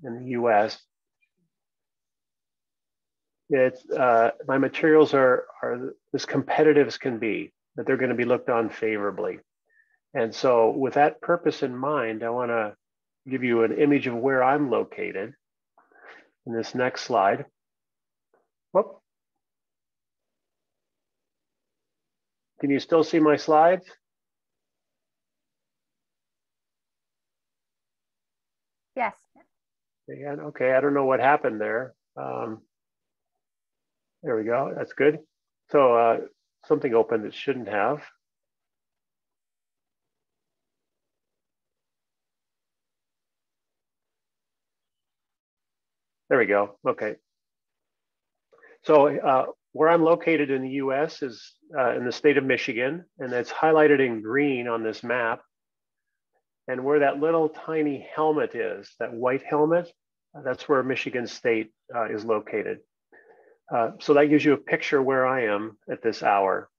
in the US, it's, my materials are as competitive as can be, that they're going to be looked on favorably. And so with that purpose in mind, I want to give you an image of where I'm located in this next slide. Whoop. Can you still see my slides? Yes. Again, okay, I don't know what happened there. There we go, that's good. So something opened that shouldn't have. There we go, okay. So where I'm located in the US is in the state of Michigan, and it's highlighted in green on this map. And where that little tiny helmet is, that white helmet, that's where Michigan State is located. So that gives you a picture where I am at this hour.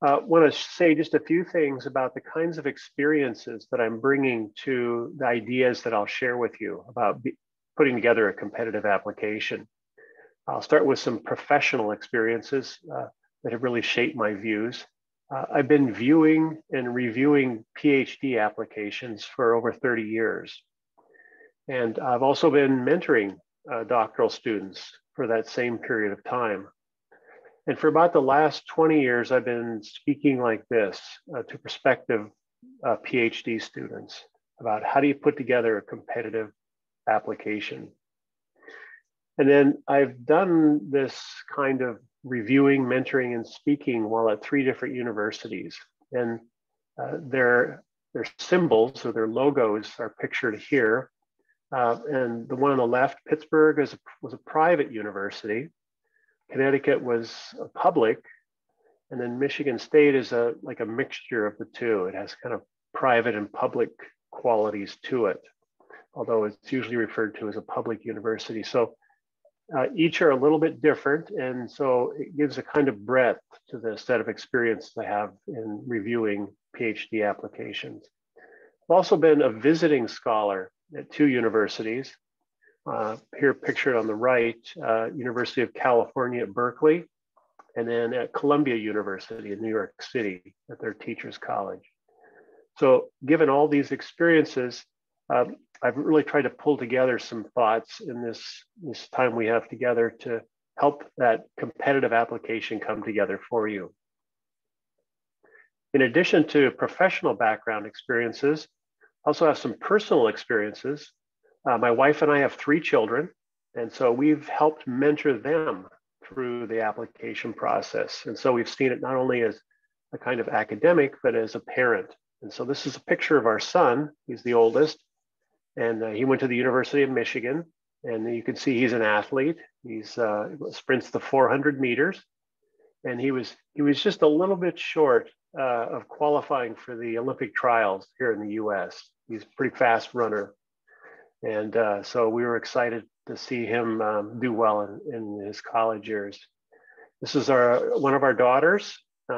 Want to say just a few things about the kinds of experiences that I'm bringing to the ideas that I'll share with you about putting together a competitive application. I'll start with some professional experiences that have really shaped my views. I've been viewing and reviewing PhD applications for over 30 years. And I've also been mentoring doctoral students for that same period of time. And for about the last 20 years, I've been speaking like this to prospective PhD students about how do you put together a competitive application. And then I've done this kind of reviewing, mentoring, and speaking while at 3 different universities. And their symbols or their logos are pictured here. And the one on the left, Pittsburgh, was a private university. Connecticut was a public, and then Michigan State is like a mixture of the two. It has kind of private and public qualities to it, although it's usually referred to as a public university. So each are a little bit different, and so it gives a kind of breadth to the set of experience I have in reviewing PhD applications. I've also been a visiting scholar at 2 universities. Here pictured on the right, University of California at Berkeley, and then at Columbia University in New York City at their Teachers College. So given all these experiences, I've really tried to pull together some thoughts in this time we have together to help that competitive application come together for you. In addition to professional background experiences, I also have some personal experiences. My wife and I have 3 children, and so we've helped mentor them through the application process. And so we've seen it not only as a kind of academic, but as a parent. And so this is a picture of our son. He's the oldest, and he went to the University of Michigan. And you can see he's an athlete. He's sprints the 400 meters, and he was just a little bit short of qualifying for the Olympic trials here in the U.S. He's a pretty fast runner. And so we were excited to see him do well in his college years. This is one of our daughters.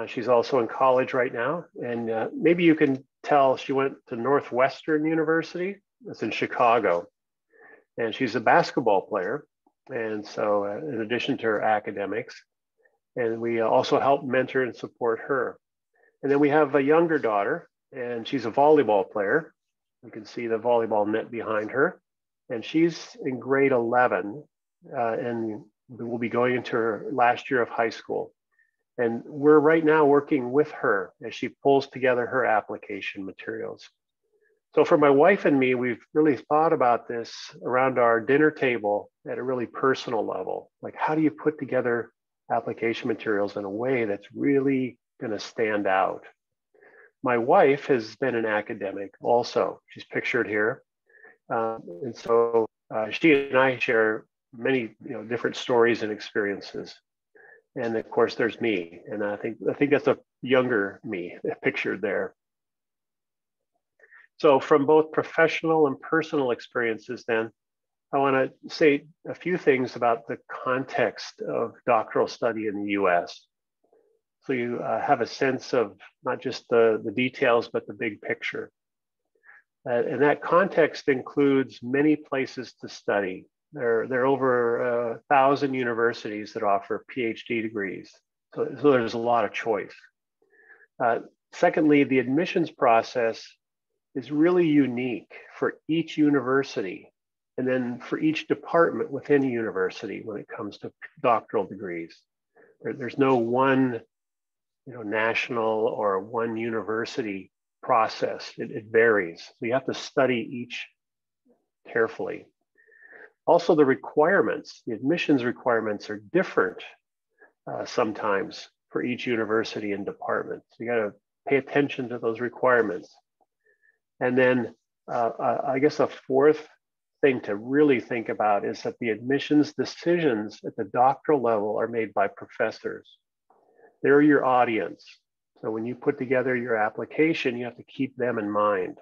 She's also in college right now. And maybe you can tell she went to Northwestern University. It's in Chicago. And she's a basketball player. And so in addition to her academics, and we also help mentor and support her. And then we have a younger daughter, and she's a volleyball player. You can see the volleyball net behind her, and she's in grade 11, and will be going into her last year of high school. And we're right now working with her as she pulls together her application materials. So for my wife and me, we've really thought about this around our dinner table at a really personal level. Like, how do you put together application materials in a way that's really going to stand out? My wife has been an academic also. She's pictured here. And so she and I share many different stories and experiences. And of course, there's me. And I think that's a younger me pictured there. So from both professional and personal experiences then, I want to say a few things about the context of doctoral study in the US. So you have a sense of not just the details, but the big picture. And that context includes many places to study. There are over 1,000 universities that offer PhD degrees. So there's a lot of choice. Secondly, the admissions process is really unique for each university and then for each department within a university when it comes to doctoral degrees. There's no one national or one university process. It varies. So you have to study each carefully. Also, the requirements, the admissions requirements are different sometimes for each university and department. So you got to pay attention to those requirements. And then I guess a fourth thing to really think about is that the admissions decisions at the doctoral level are made by professors. They're your audience. So when you put together your application, you have to keep them in mind.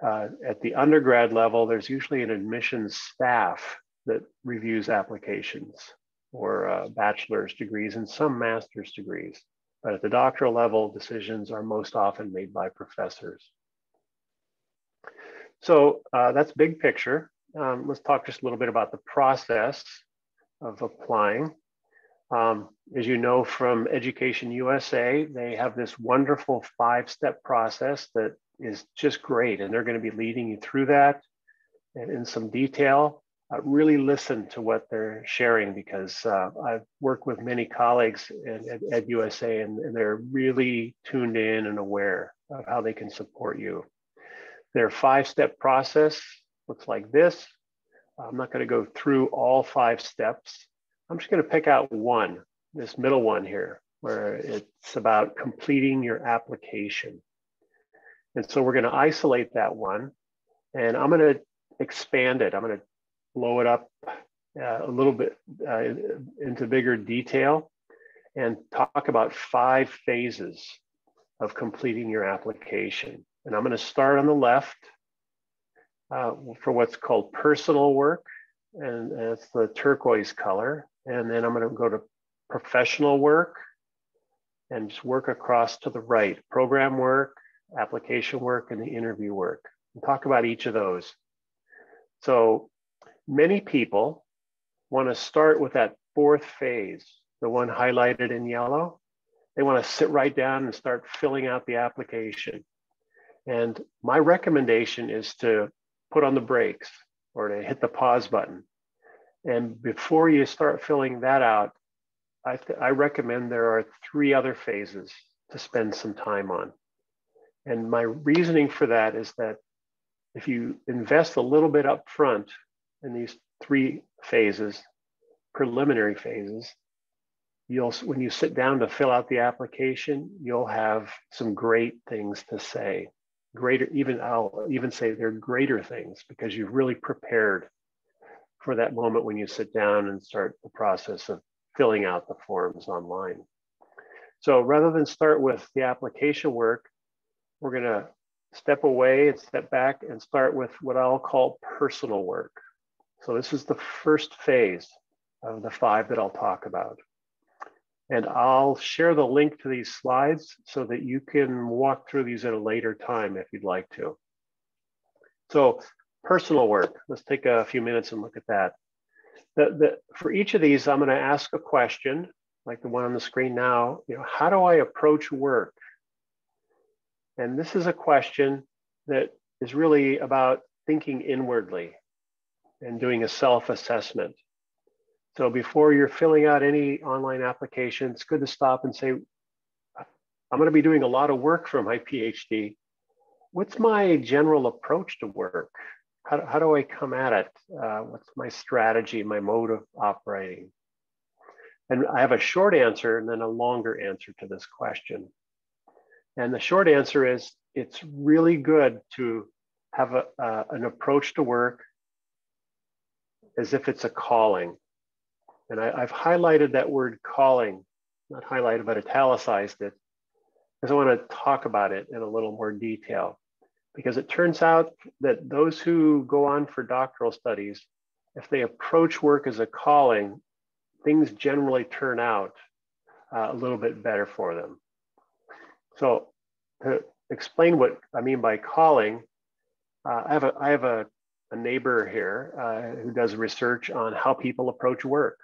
At the undergrad level, there's usually an admissions staff that reviews applications for bachelor's degrees and some master's degrees. But at the doctoral level, decisions are most often made by professors. So that's big picture. Let's talk just a little bit about the process of applying. As you know from Education USA, they have this wonderful 5-step process that is just great. And they're going to be leading you through that and in some detail. Really listen to what they're sharing because I've worked with many colleagues at USA and they're really tuned in and aware of how they can support you. Their 5-step process looks like this. I'm not going to go through all 5 steps. I'm just going to pick out one, this middle one here, where it's about completing your application. And so we're going to isolate that one and I'm going to expand it. I'm going to blow it up a little bit into bigger detail and talk about 5 phases of completing your application. And I'm going to start on the left for what's called personal work, and that's the turquoise color. And then I'm going to go to professional work and just work across to the right, program work, application work, and the interview work. And talk about each of those. So many people want to start with that 4th phase, the one highlighted in yellow. They want to sit right down and start filling out the application. And my recommendation is to put on the brakes or to hit the pause button. And before you start filling that out, I recommend there are 3 other phases to spend some time on. And my reasoning for that is that if you invest a little bit up front in these 3 phases, preliminary phases, when you sit down to fill out the application, you'll have some great things to say. I'll even say they're greater things because you've really prepared for that moment when you sit down and start the process of filling out the forms online. So rather than start with the application work, we're going to step away and step back and start with what I'll call personal work. So this is the first phase of the 5 that I'll talk about. And I'll share the link to these slides so that you can walk through these at a later time if you'd like to. So personal work, let's take a few minutes and look at that. For each of these, I'm going to ask a question like the one on the screen now. How do I approach work? And this is a question that is really about thinking inwardly and doing a self-assessment. So before you're filling out any online application, it's good to stop and say, I'm going to be doing a lot of work for my PhD. What's my general approach to work? How do I come at it? What's my strategy, my mode of operating? And I have a short answer and then a longer answer to this question. And the short answer is it's really good to have an approach to work as if it's a calling. And I've highlighted that word calling, not highlighted, but italicized it, because I want to talk about it in a little more detail. Because it turns out that those who go on for doctoral studies, if they approach work as a calling, things generally turn out a little bit better for them. So to explain what I mean by calling, I have a neighbor here who does research on how people approach work,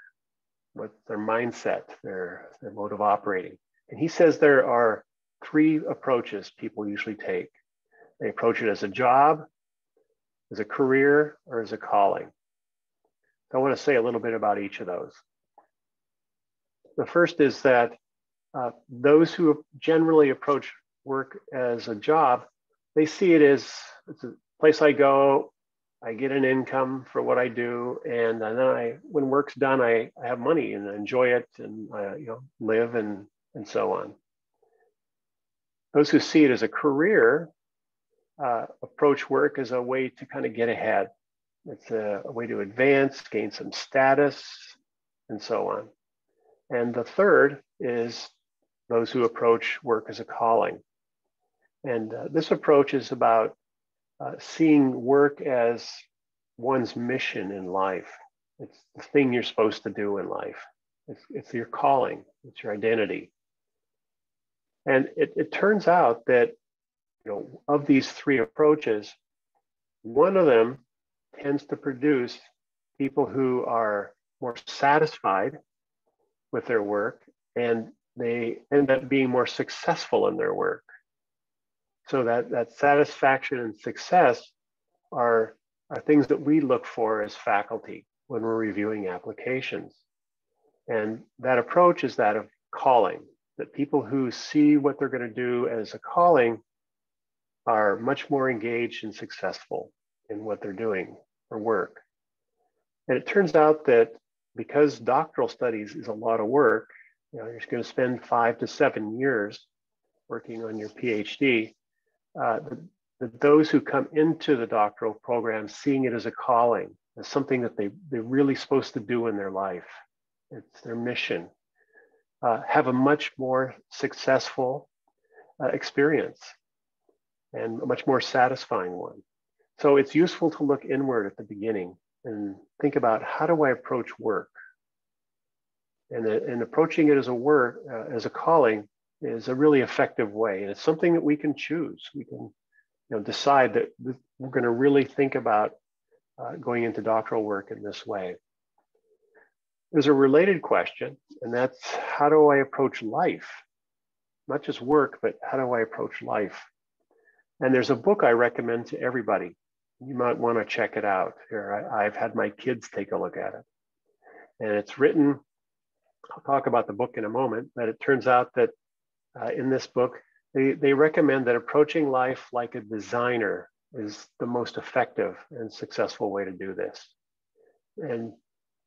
what their mindset, their mode of operating. And he says there are three approaches people usually take. They approach it as a job, as a career, or as a calling. So I want to say a little bit about each of those. The first is that those who generally approach work as a job, they see it as it's a place I go, I get an income for what I do, and then when work's done, I have money and I enjoy it, and I live and so on. Those who see it as a career approach work as a way to kind of get ahead. It's a way to advance, gain some status, and so on. And the third is those who approach work as a calling. And this approach is about seeing work as one's mission in life. It's the thing you're supposed to do in life. It's your calling, it's your identity. And it turns out that, of these three approaches, one of them tends to produce people who are more satisfied with their work, and they end up being more successful in their work. So that satisfaction and success are things that we look for as faculty when we're reviewing applications. And that approach is that of calling, that people who see what they're going to do as a calling are much more engaged and successful in what they're doing for work. And it turns out that because doctoral studies is a lot of work, you're going to spend 5 to 7 years working on your PhD, that those who come into the doctoral program seeing it as a calling, as something that they're really supposed to do in their life, it's their mission, have a much more successful experience and a much more satisfying one. So it's useful to look inward at the beginning and think about, how do I approach work? And approaching it as a work, as a calling, is a really effective way. And it's something that we can choose. We can decide that we're going to really think about going into doctoral work in this way. There's a related question, and that's, how do I approach life? Not just work, but how do I approach life? And there's a book I recommend to everybody. You might want to check it out. Here, I've had my kids take a look at it. And it's written, I'll talk about the book in a moment, but it turns out that in this book, they recommend that approaching life like a designer is the most effective and successful way to do this. And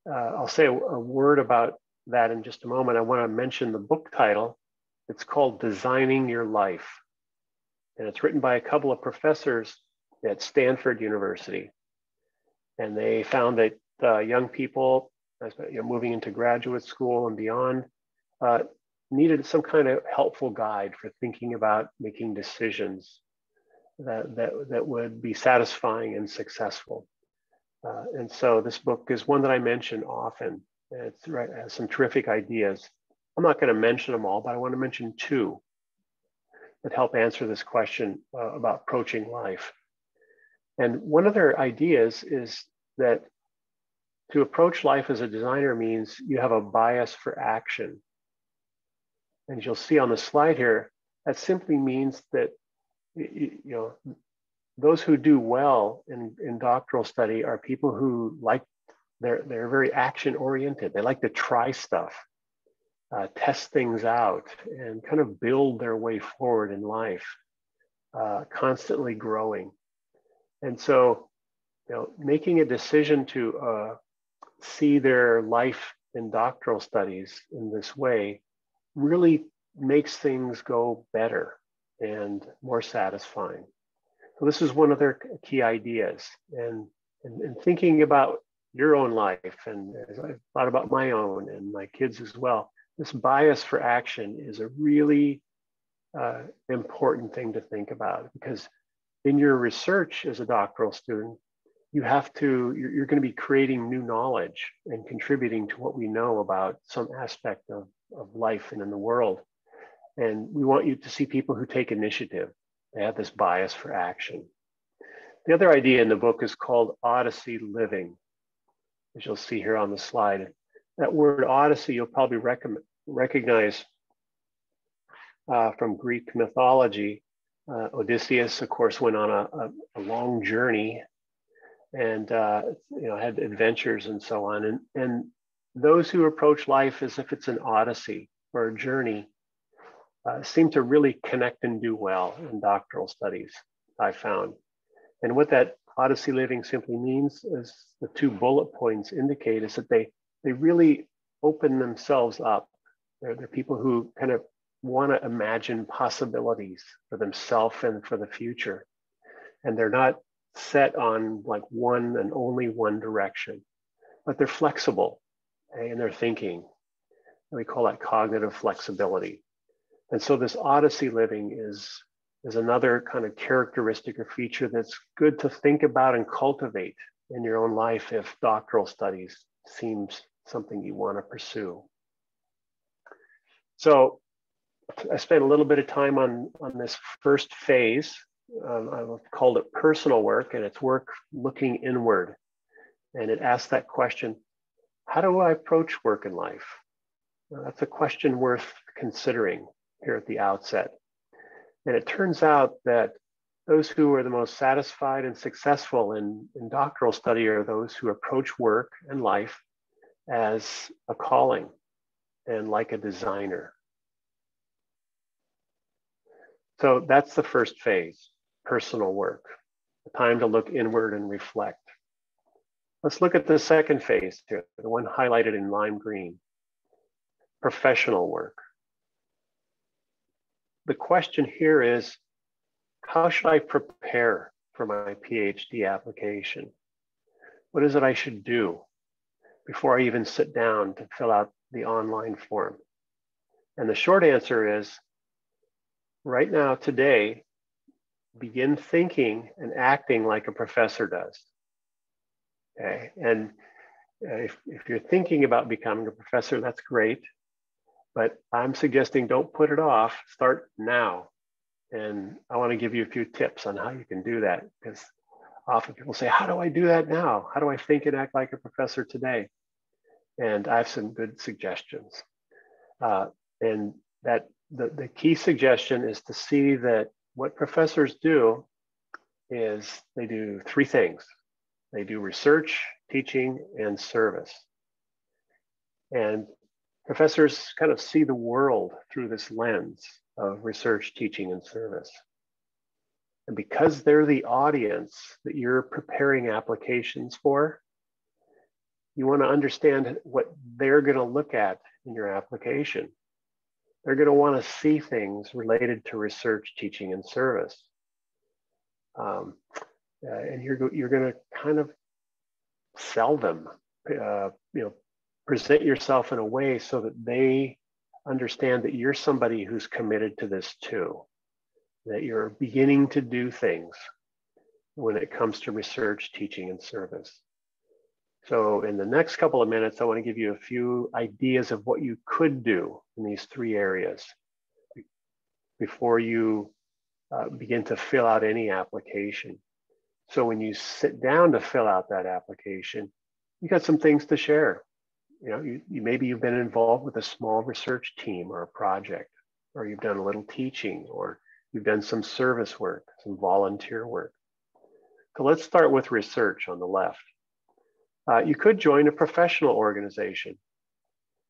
I'll say a word about that in just a moment. I want to mention the book title. It's called Designing Your Life. And it's written by a couple of professors at Stanford University. And they found that young people, moving into graduate school and beyond, needed some kind of helpful guide for thinking about making decisions that would be satisfying and successful. And so this book is one that I mention often. It has some terrific ideas. I'm not going to mention them all, but I want to mention two that help answer this question about approaching life. And one of their ideas is that to approach life as a designer means you have a bias for action. And you'll see on the slide here, that simply means that those who do well in doctoral study are people who they're very action oriented. They like to try stuff, test things out, and kind of build their way forward in life, constantly growing. And so, making a decision to see their life in doctoral studies in this way really makes things go better and more satisfying. So this is one of their key ideas. And thinking about your own life, and as I've thought about my own and my kids as well, this bias for action is a really important thing to think about, because in your research as a doctoral student, you're going to be creating new knowledge and contributing to what we know about some aspect of life and in the world. And we want you to see people who take initiative, They have this bias for action. The other idea in the book is called Odyssey living, as you'll see here on the slide. That word Odyssey, you'll probably recognize from Greek mythology. Odysseus, of course, went on a long journey and had adventures and so on. And those who approach life as if it's an odyssey or a journey seem to really connect and do well in doctoral studies, I found. And what that Odyssey living simply means, as the 2 bullet points indicate, is that they really open themselves up. They're people who kind of want to imagine possibilities for themselves and for the future. And they're not set on like one and only one direction, but they're flexible in their thinking. We call that cognitive flexibility. And so this Odyssey living is another kind of characteristic or feature that's good to think about and cultivate in your own life if doctoral studies seems something you want to pursue. So I spent a little bit of time on this first phase. I've called it personal work, and it's work looking inward. And it asks that question, how do I approach work in life? Well, that's a question worth considering here at the outset. And it turns out that those who are the most satisfied and successful in doctoral study are those who approach work and life as a calling and like a designer. So that's the first phase, personal work, the time to look inward and reflect. Let's look at the second phase here, the one highlighted in lime green, professional work. The question here is, how should I prepare for my PhD application? What is it I should do before I even sit down to fill out the online form? And the short answer is, right now, today, begin thinking and acting like a professor does. Okay, and if you're thinking about becoming a professor, that's great. But I'm suggesting don't put it off, start now. And I want to give you a few tips on how you can do that, because often people say, how do I do that now? How do I think and act like a professor today? And I have some good suggestions. And that the key suggestion is to see that what professors do is they do 3 things. They do research, teaching, and service. And professors kind of see the world through this lens of research, teaching, and service. And because they're the audience that you're preparing applications for, you want to understand what they're going to look at in your application. They're going to want to see things related to research, teaching, and service. And you're going to kind of sell them, present yourself in a way so that they understand that you're somebody who's committed to this too, that you're beginning to do things when it comes to research, teaching, and service. So in the next couple of minutes, I want to give you a few ideas of what you could do in these 3 areas before you begin to fill out any application. So when you sit down to fill out that application, you got some things to share. Maybe you've been involved with a small research team or a project, or you've done a little teaching, or you've done some service work, some volunteer work. So let's start with research on the left. You could join a professional organization,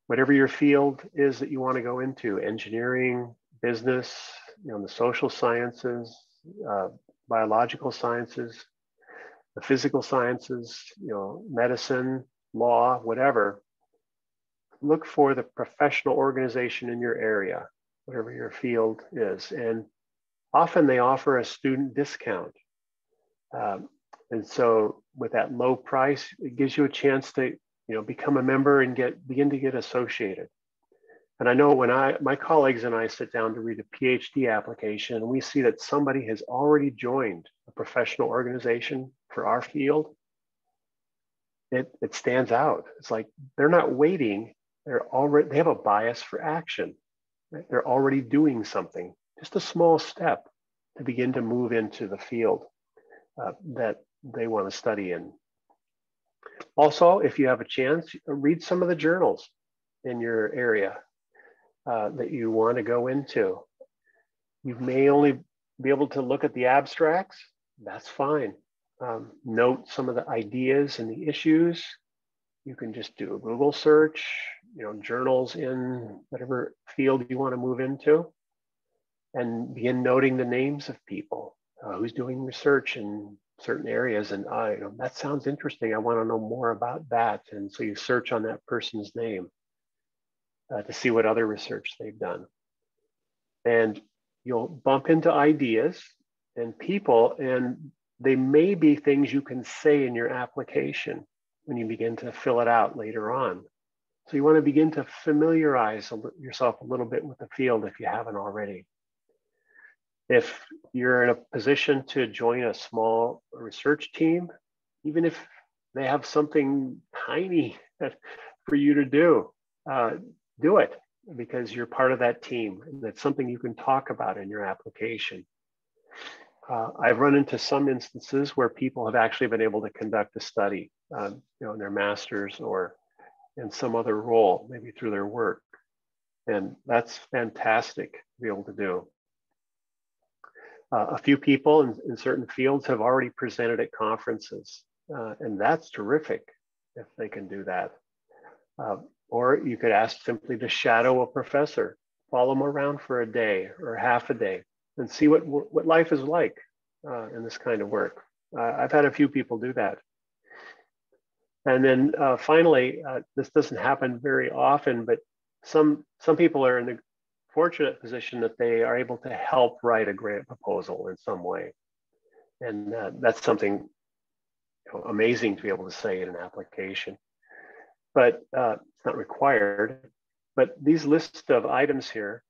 whatever your field is that you want to go into, engineering, business, the social sciences, biological sciences, the physical sciences, medicine, law, whatever. Look for the professional organization in your area, whatever your field is. And often they offer a student discount. And so with that low price, it gives you a chance to become a member and begin to get associated. And I know when my colleagues and I sit down to read a PhD application, and we see that somebody has already joined a professional organization for our field, it stands out. It's like they're not waiting. They have a bias for action. Right? They're already doing something, just a small step to begin to move into the field that they want to study in. Also, if you have a chance, read some of the journals in your area that you want to go into. You may only be able to look at the abstracts. That's fine. Note some of the ideas and the issues. You can just do a Google search, journals in whatever field you want to move into, and begin noting the names of people who's doing research in certain areas. And that sounds interesting. I want to know more about that. And so you search on that person's name to see what other research they've done. And you'll bump into ideas and people, and they may be things you can say in your application when you begin to fill it out later on. So you want to begin to familiarize yourself a little bit with the field if you haven't already. If you're in a position to join a small research team, even if they have something tiny for you to do it, because you're part of that team. And that's something you can talk about in your application. I've run into some instances where people have actually been able to conduct a study, in their master's or in some other role, maybe through their work. And that's fantastic to be able to do. A few people in certain fields have already presented at conferences, and that's terrific if they can do that. Or you could ask simply to shadow a professor, follow them around for a day or half a day and see what life is like in this kind of work. I've had a few people do that. And then finally, this doesn't happen very often, but some people are in the fortunate position that they are able to help write a grant proposal in some way. And that's something amazing to be able to say in an application. But it's not required. But these lists of items here,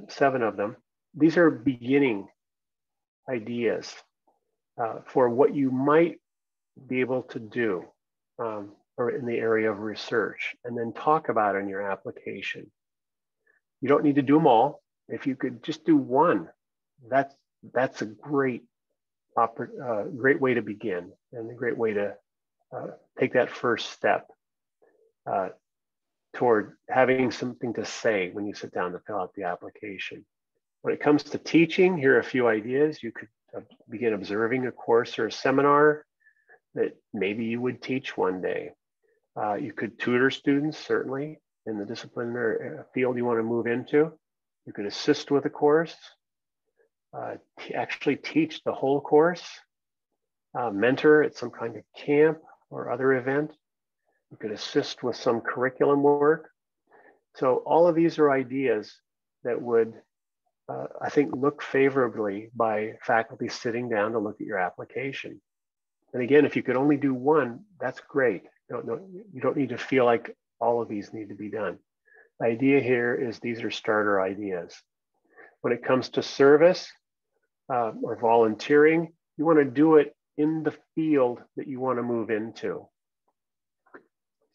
7 of them, these are beginning ideas for what you might be able to do or in the area of research, and then talk about in your application. You don't need to do them all. If you could just do one, that's a great way to begin, and a great way to take that first step toward having something to say when you sit down to fill out the application. When it comes to teaching, here are a few ideas. You could begin observing a course or a seminar that maybe you would teach one day. You could tutor students, certainly, in the discipline or field you want to move into. You could assist with a course, actually teach the whole course, mentor at some kind of camp or other event. You could assist with some curriculum work. So all of these are ideas that would, I think, look favorably by faculty sitting down to look at your application. And again, if you could only do one, that's great. You don't need to feel like all of these need to be done. The idea here is these are starter ideas. When it comes to service or volunteering, you want to do it in the field that you want to move into.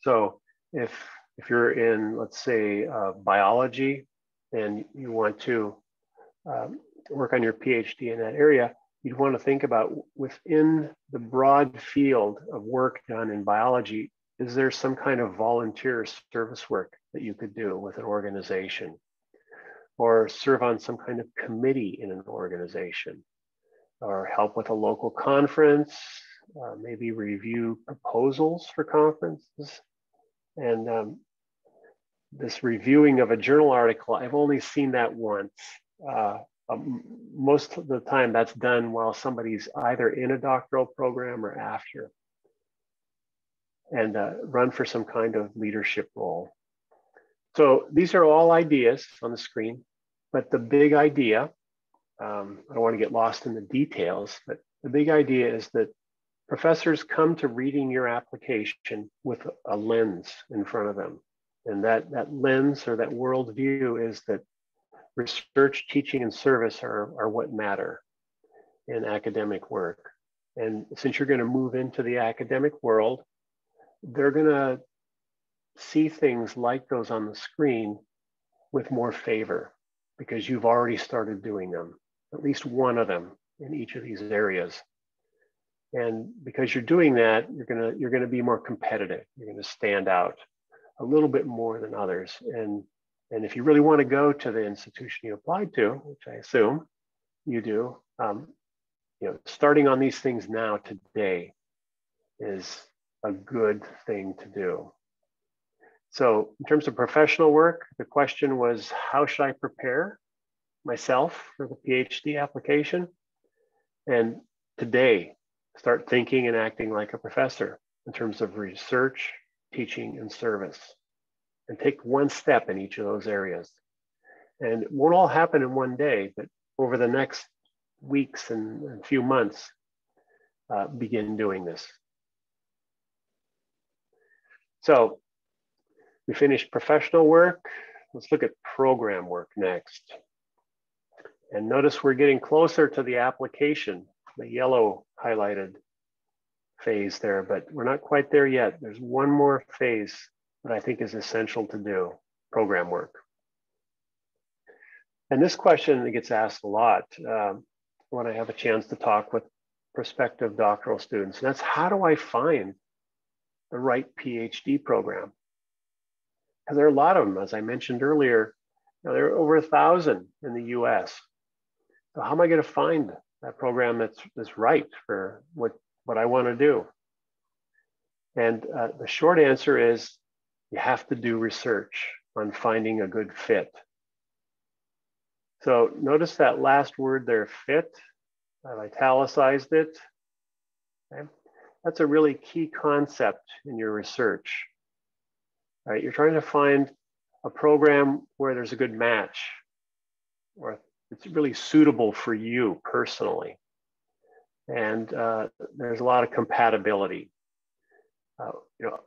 So if you're in, let's say, biology, and you want to work on your PhD in that area, you'd want to think about within the broad field of work done in biology, is there some kind of volunteer service work that you could do with an organization, or serve on some kind of committee in an organization, or help with a local conference, maybe review proposals for conferences. And this reviewing of a journal article, I've only seen that once. Most of the time that's done while somebody's either in a doctoral program or after, and run for some kind of leadership role. So these are all ideas on the screen, but the big idea, I don't want to get lost in the details, but the big idea is that professors come to reading your application with a lens in front of them. And that lens or that worldview is that research, teaching, and service are what matter in academic work. And since you're going to move into the academic world, they're going to see things like those on the screen with more favor because you've already started doing them. at least one of them in each of these areas. And because you're doing that, you're gonna be more competitive. You're gonna stand out a little bit more than others. And if you really want to go to the institution you applied to, which I assume you do, starting on these things now today is a good thing to do. So in terms of professional work, the question was, how should I prepare myself for the PhD application? And today, start thinking and acting like a professor in terms of research, teaching, and service. And take one step in each of those areas. And it won't all happen in one day, but over the next weeks and a few months, begin doing this. So we finished professional work. Let's look at program work next. And notice we're getting closer to the application, the yellow highlighted phase there, but we're not quite there yet. There's one more phase that I think is essential to do, program work. And this question gets asked a lot when I have a chance to talk with prospective doctoral students. And that's, how do I find the right PhD program? Because there are a lot of them, as I mentioned earlier. There are over 1,000 in the US. So how am I going to find that program that's right for what I want to do? And the short answer is, you have to do research on finding a good fit. So notice that last word there, fit. I've italicized it. Okay. That's a really key concept in your research. Right? You're trying to find a program where there's a good match, or it's really suitable for you personally. And there's a lot of compatibility.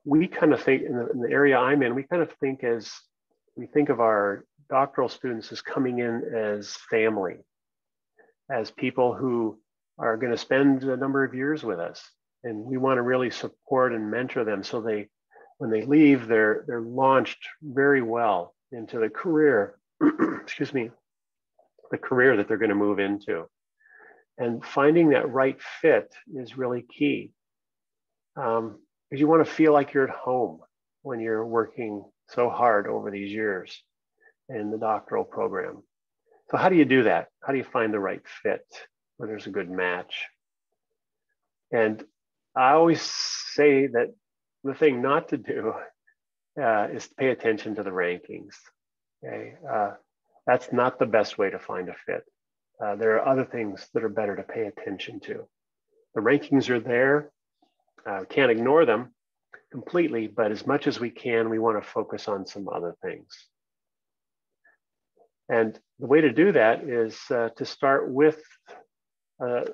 We kind of think in the area I'm in, we think of our doctoral students as coming in as family, as people who are going to spend a number of years with us. And we want to really support and mentor them so when they leave, they're launched very well into the career, excuse me, the career that they're going to move into. And finding that right fit is really key. Because you want to feel like you're at home when you're working so hard over these years in the doctoral program. So how do you do that? How do you find the right fit where there's a good match? And I always say that the thing not to do is to pay attention to the rankings. Okay, that's not the best way to find a fit. There are other things that are better to pay attention to. The rankings are there. Can't ignore them completely, but as much as we can, we want to focus on some other things. And the way to do that is to start with a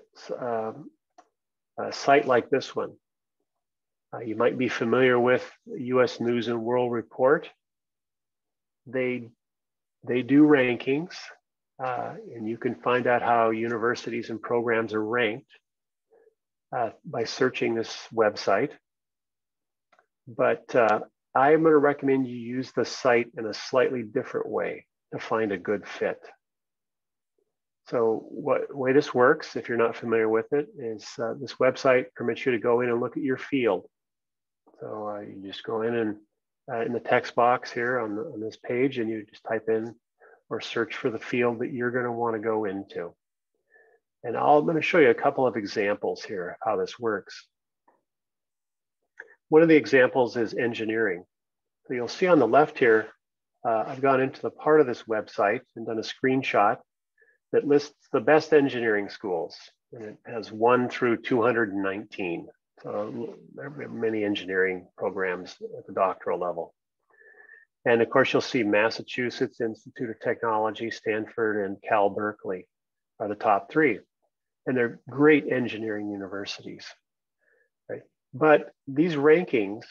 site like this one. You might be familiar with US News and World Report. They do rankings, and you can find out how universities and programs are ranked by searching this website. But I'm going to recommend you use the site in a slightly different way to find a good fit. So what way this works, if you're not familiar with it, is this website permits you to go in and look at your field. So you just go in the text box here on this page, and you just type in or search for the field that you're going to want to go into. And I'm going to show you a couple of examples here of how this works. One of the examples is engineering. So you'll see on the left here, I've gone into the part of this website and done a screenshot that lists the best engineering schools. And it has 1 through 219. So there are many engineering programs at the doctoral level. And of course, you'll see Massachusetts Institute of Technology, Stanford, and Cal Berkeley are the top 3. And they're great engineering universities, right? But these rankings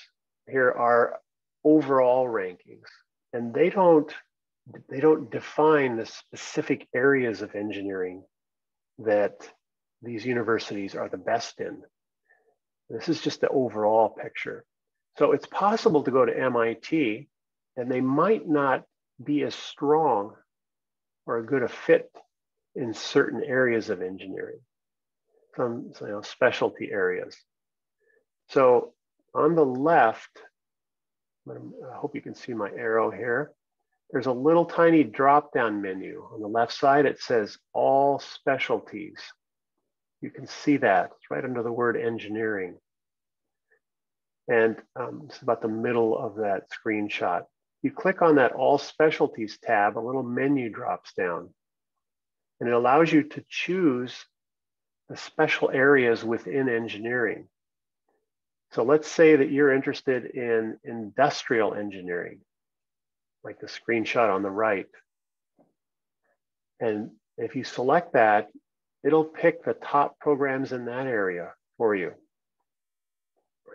here are overall rankings, and they don't define the specific areas of engineering that these universities are the best in. This is just the overall picture. So it's possible to go to MIT, and they might not be as strong or a good a fit in certain areas of engineering, some specialty areas. So on the left, I hope you can see my arrow here. There's a little tiny drop-down menu. On the left side, it says all specialties. You can see that. It's right under the word engineering. And it's about the middle of that screenshot. You click on that all specialties tab, a little menu drops down. And it allows you to choose the special areas within engineering. So let's say that you're interested in industrial engineering, like the screenshot on the right. And if you select that, it'll pick the top programs in that area for you.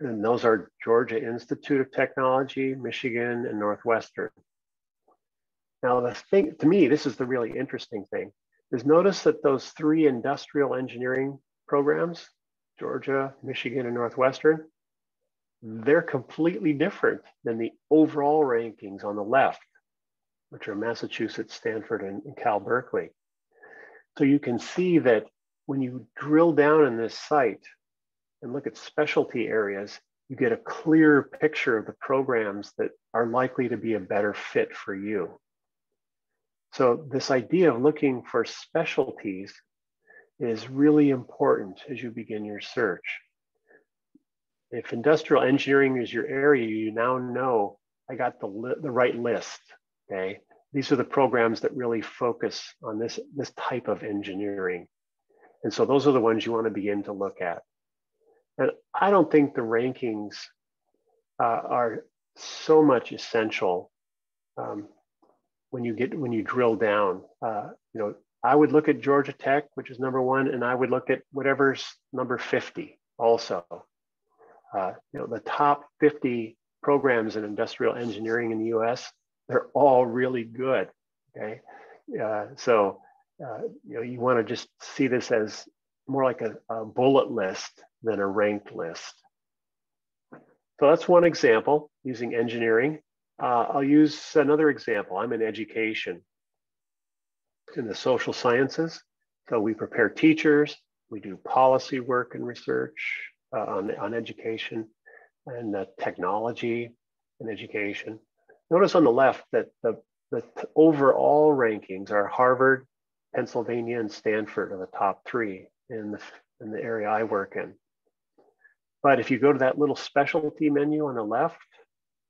And those are Georgia Institute of Technology, Michigan, and Northwestern. Now, the thing, to me, this is the really interesting thing, is notice that those three industrial engineering programs, Georgia, Michigan, and Northwestern, they're completely different than the overall rankings on the left, which are Massachusetts, Stanford, and Cal Berkeley. So you can see that when you drill down in this site and look at specialty areas, you get a clear picture of the programs that are likely to be a better fit for you. So this idea of looking for specialties is really important as you begin your search. If industrial engineering is your area, you now know I got the right list, okay? These are the programs that really focus on this type of engineering. And so those are the ones you want to begin to look at. And I don't think the rankings are so much essential when you drill down. I would look at Georgia Tech, which is #1, and I would look at whatever's number 50 also. The top 50 programs in industrial engineering in the US, they're all really good, okay? You want to just see this as more like a bullet list than a ranked list. So that's one example using engineering. I'll use another example. I'm in education in the social sciences. So we prepare teachers, we do policy work and research on education and technology and education. Notice on the left that the overall rankings are Harvard, Pennsylvania, and Stanford are the top 3 in the area I work in. But if you go to that little specialty menu on the left,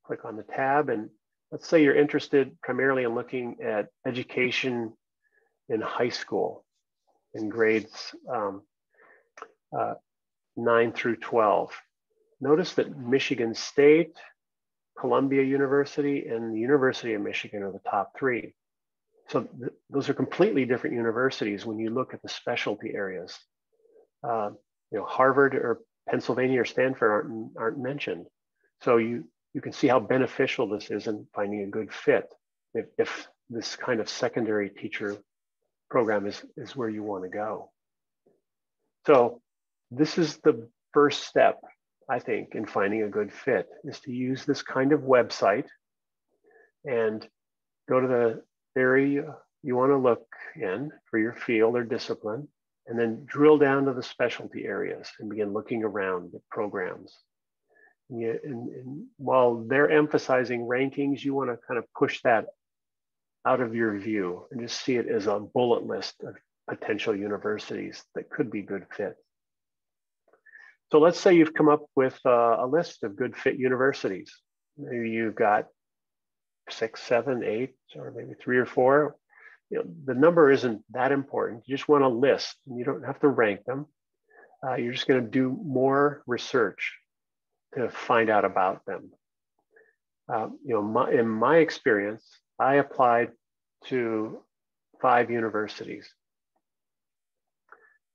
click on the tab, and let's say you're interested primarily in looking at education in high school in grades 9 through 12. Notice that Michigan State, Columbia University, and the University of Michigan are the top 3. So those are completely different universities when you look at the specialty areas. Harvard or Pennsylvania or Stanford aren't mentioned. So you can see how beneficial this is in finding a good fit if this kind of secondary teacher program is where you want to go. So this is the first step, I think, in finding a good fit, is to use this kind of website and go to the area you want to look in for your field or discipline, and then drill down to the specialty areas and begin looking around the programs. And while they're emphasizing rankings, you want to kind of push that out of your view and just see it as a bullet list of potential universities that could be good fit. So let's say you've come up with a list of good fit universities. Maybe you've got 6, 7, 8, or maybe 3 or 4. The number isn't that important. You just want a list, and you don't have to rank them. You're just going to do more research to find out about them. In my experience, I applied to 5 universities,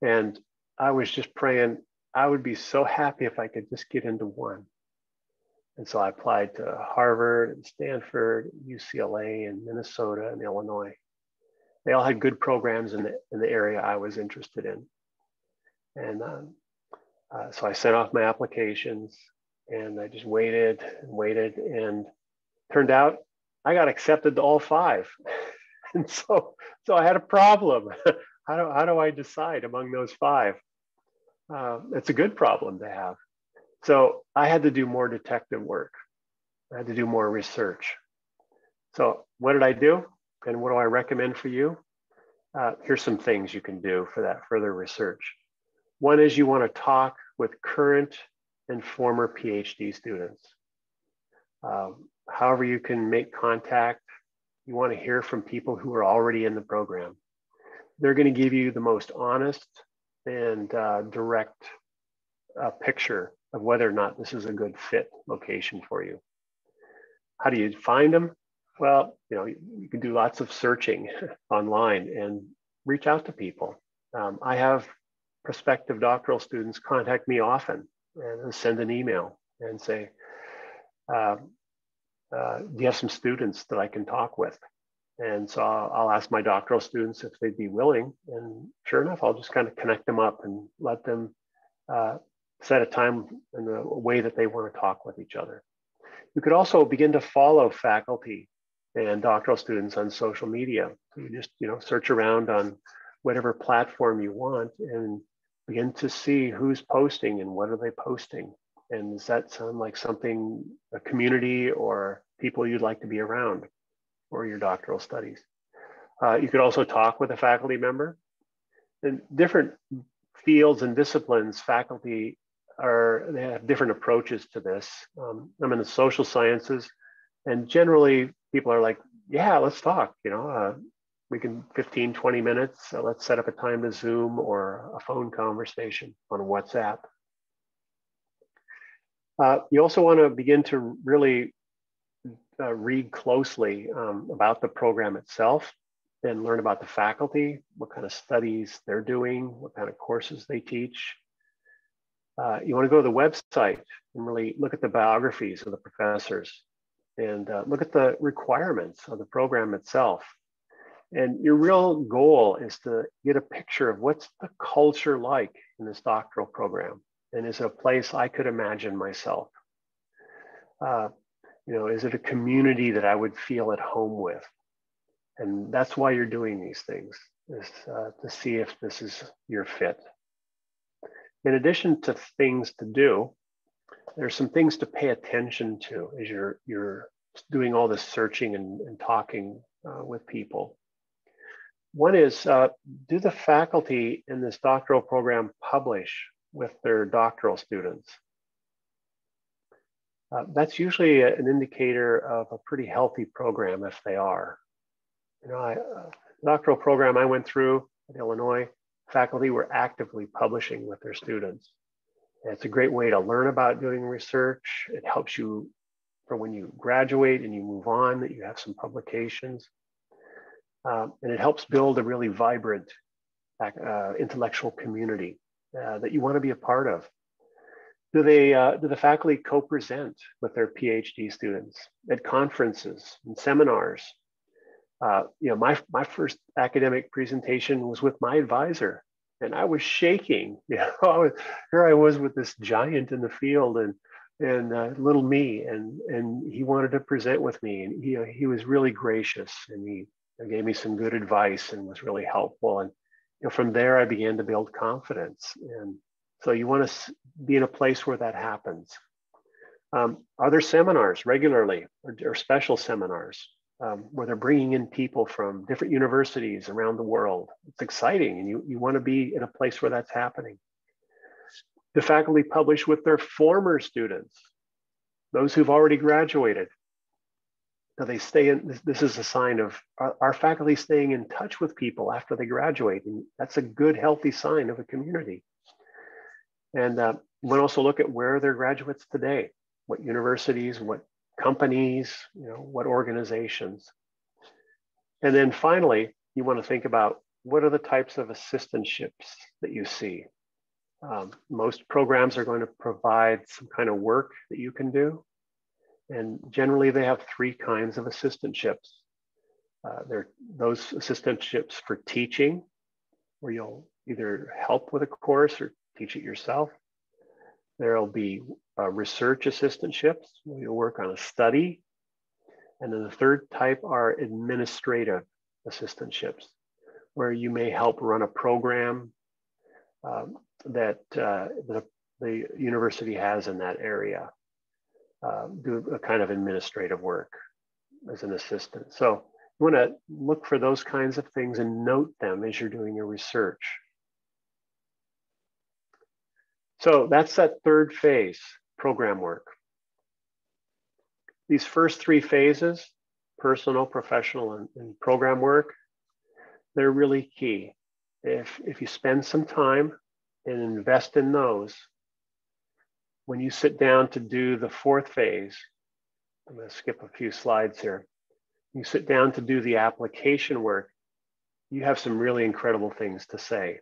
and I was just praying I would be so happy if I could just get into one. And so I applied to Harvard and Stanford, UCLA, and Minnesota and Illinois. They all had good programs in the area I was interested in. And so I sent off my applications, and I just waited and waited, and turned out I got accepted to all 5. And so I had a problem. how do I decide among those five? It's a good problem to have. So I had to do more detective work. I had to do more research. So what did I do? And what do I recommend for you? Here's some things you can do for that further research. One is you want to talk with current and former PhD students. However you can make contact, you want to hear from people who are already in the program. They're going to give you the most honest and direct picture of whether or not this is a good fit location for you. How do you find them? Well, you can do lots of searching online and reach out to people. I have prospective doctoral students contact me often and send an email and say, do you have some students that I can talk with? And so I'll ask my doctoral students if they'd be willing. And sure enough, I'll just kind of connect them up and let them set a time in a way that they want to talk with each other. You could also begin to follow faculty and doctoral students on social media. So you just search around on whatever platform you want and begin to see who's posting and what are they posting. And does that sound like something, a community or people you'd like to be around for your doctoral studies? You could also talk with a faculty member. In different fields and disciplines, faculty they have different approaches to this. I'm in the social sciences, and generally people are like, yeah, let's talk, we can 15, 20 minutes, let's set up a time to Zoom or a phone conversation on WhatsApp. You also want to begin to really read closely about the program itself and learn about the faculty, what kind of studies they're doing, what kind of courses they teach. You want to go to the website and really look at the biographies of the professors and look at the requirements of the program itself. And your real goal is to get a picture of what's the culture like in this doctoral program. And is it a place I could imagine myself? Is it a community that I would feel at home with? And that's why you're doing these things, is to see if this is your fit. In addition to things to do, there's some things to pay attention to as you're doing all this searching and talking with people. One is, do the faculty in this doctoral program publish with their doctoral students? That's usually an indicator of a pretty healthy program if they are. Doctoral program I went through at Illinois, faculty were actively publishing with their students. And it's a great way to learn about doing research. It helps you for when you graduate and you move on, that you have some publications. And it helps build a really vibrant intellectual community that you want to be a part of. Do the faculty co-present with their PhD students at conferences and seminars? My first academic presentation was with my advisor, and I was shaking. Here I was with this giant in the field, and little me, and he wanted to present with me, and he was really gracious, and he gave me some good advice and was really helpful. And from there, I began to build confidence. And so you want to be in a place where that happens. Are there seminars regularly or special seminars where they're bringing in people from different universities around the world? It's exciting, and you want to be in a place where that's happening. The faculty publish with their former students, those who've already graduated. Now they stay in, this is a sign of our faculty staying in touch with people after they graduate. And that's a good, healthy sign of a community. And you want to also look at where they're graduates today, what universities, what companies, what organizations. And then finally, you want to think about what are the types of assistantships that you see. Most programs are going to provide some kind of work that you can do. And generally they have three kinds of assistantships. There are those assistantships for teaching, where you'll either help with a course or teach it yourself. There'll be research assistantships, where you'll work on a study. And then the third type are administrative assistantships, where you may help run a program that the university has in that area. Do a kind of administrative work as an assistant. So you want to look for those kinds of things and note them as you're doing your research. So that's that third phase, program work. These first three phases, personal, professional, and program work, they're really key. If you spend some time and invest in those, when you sit down to do the fourth phase, I'm going to skip a few slides here. You sit down to do the application work, you have some really incredible things to say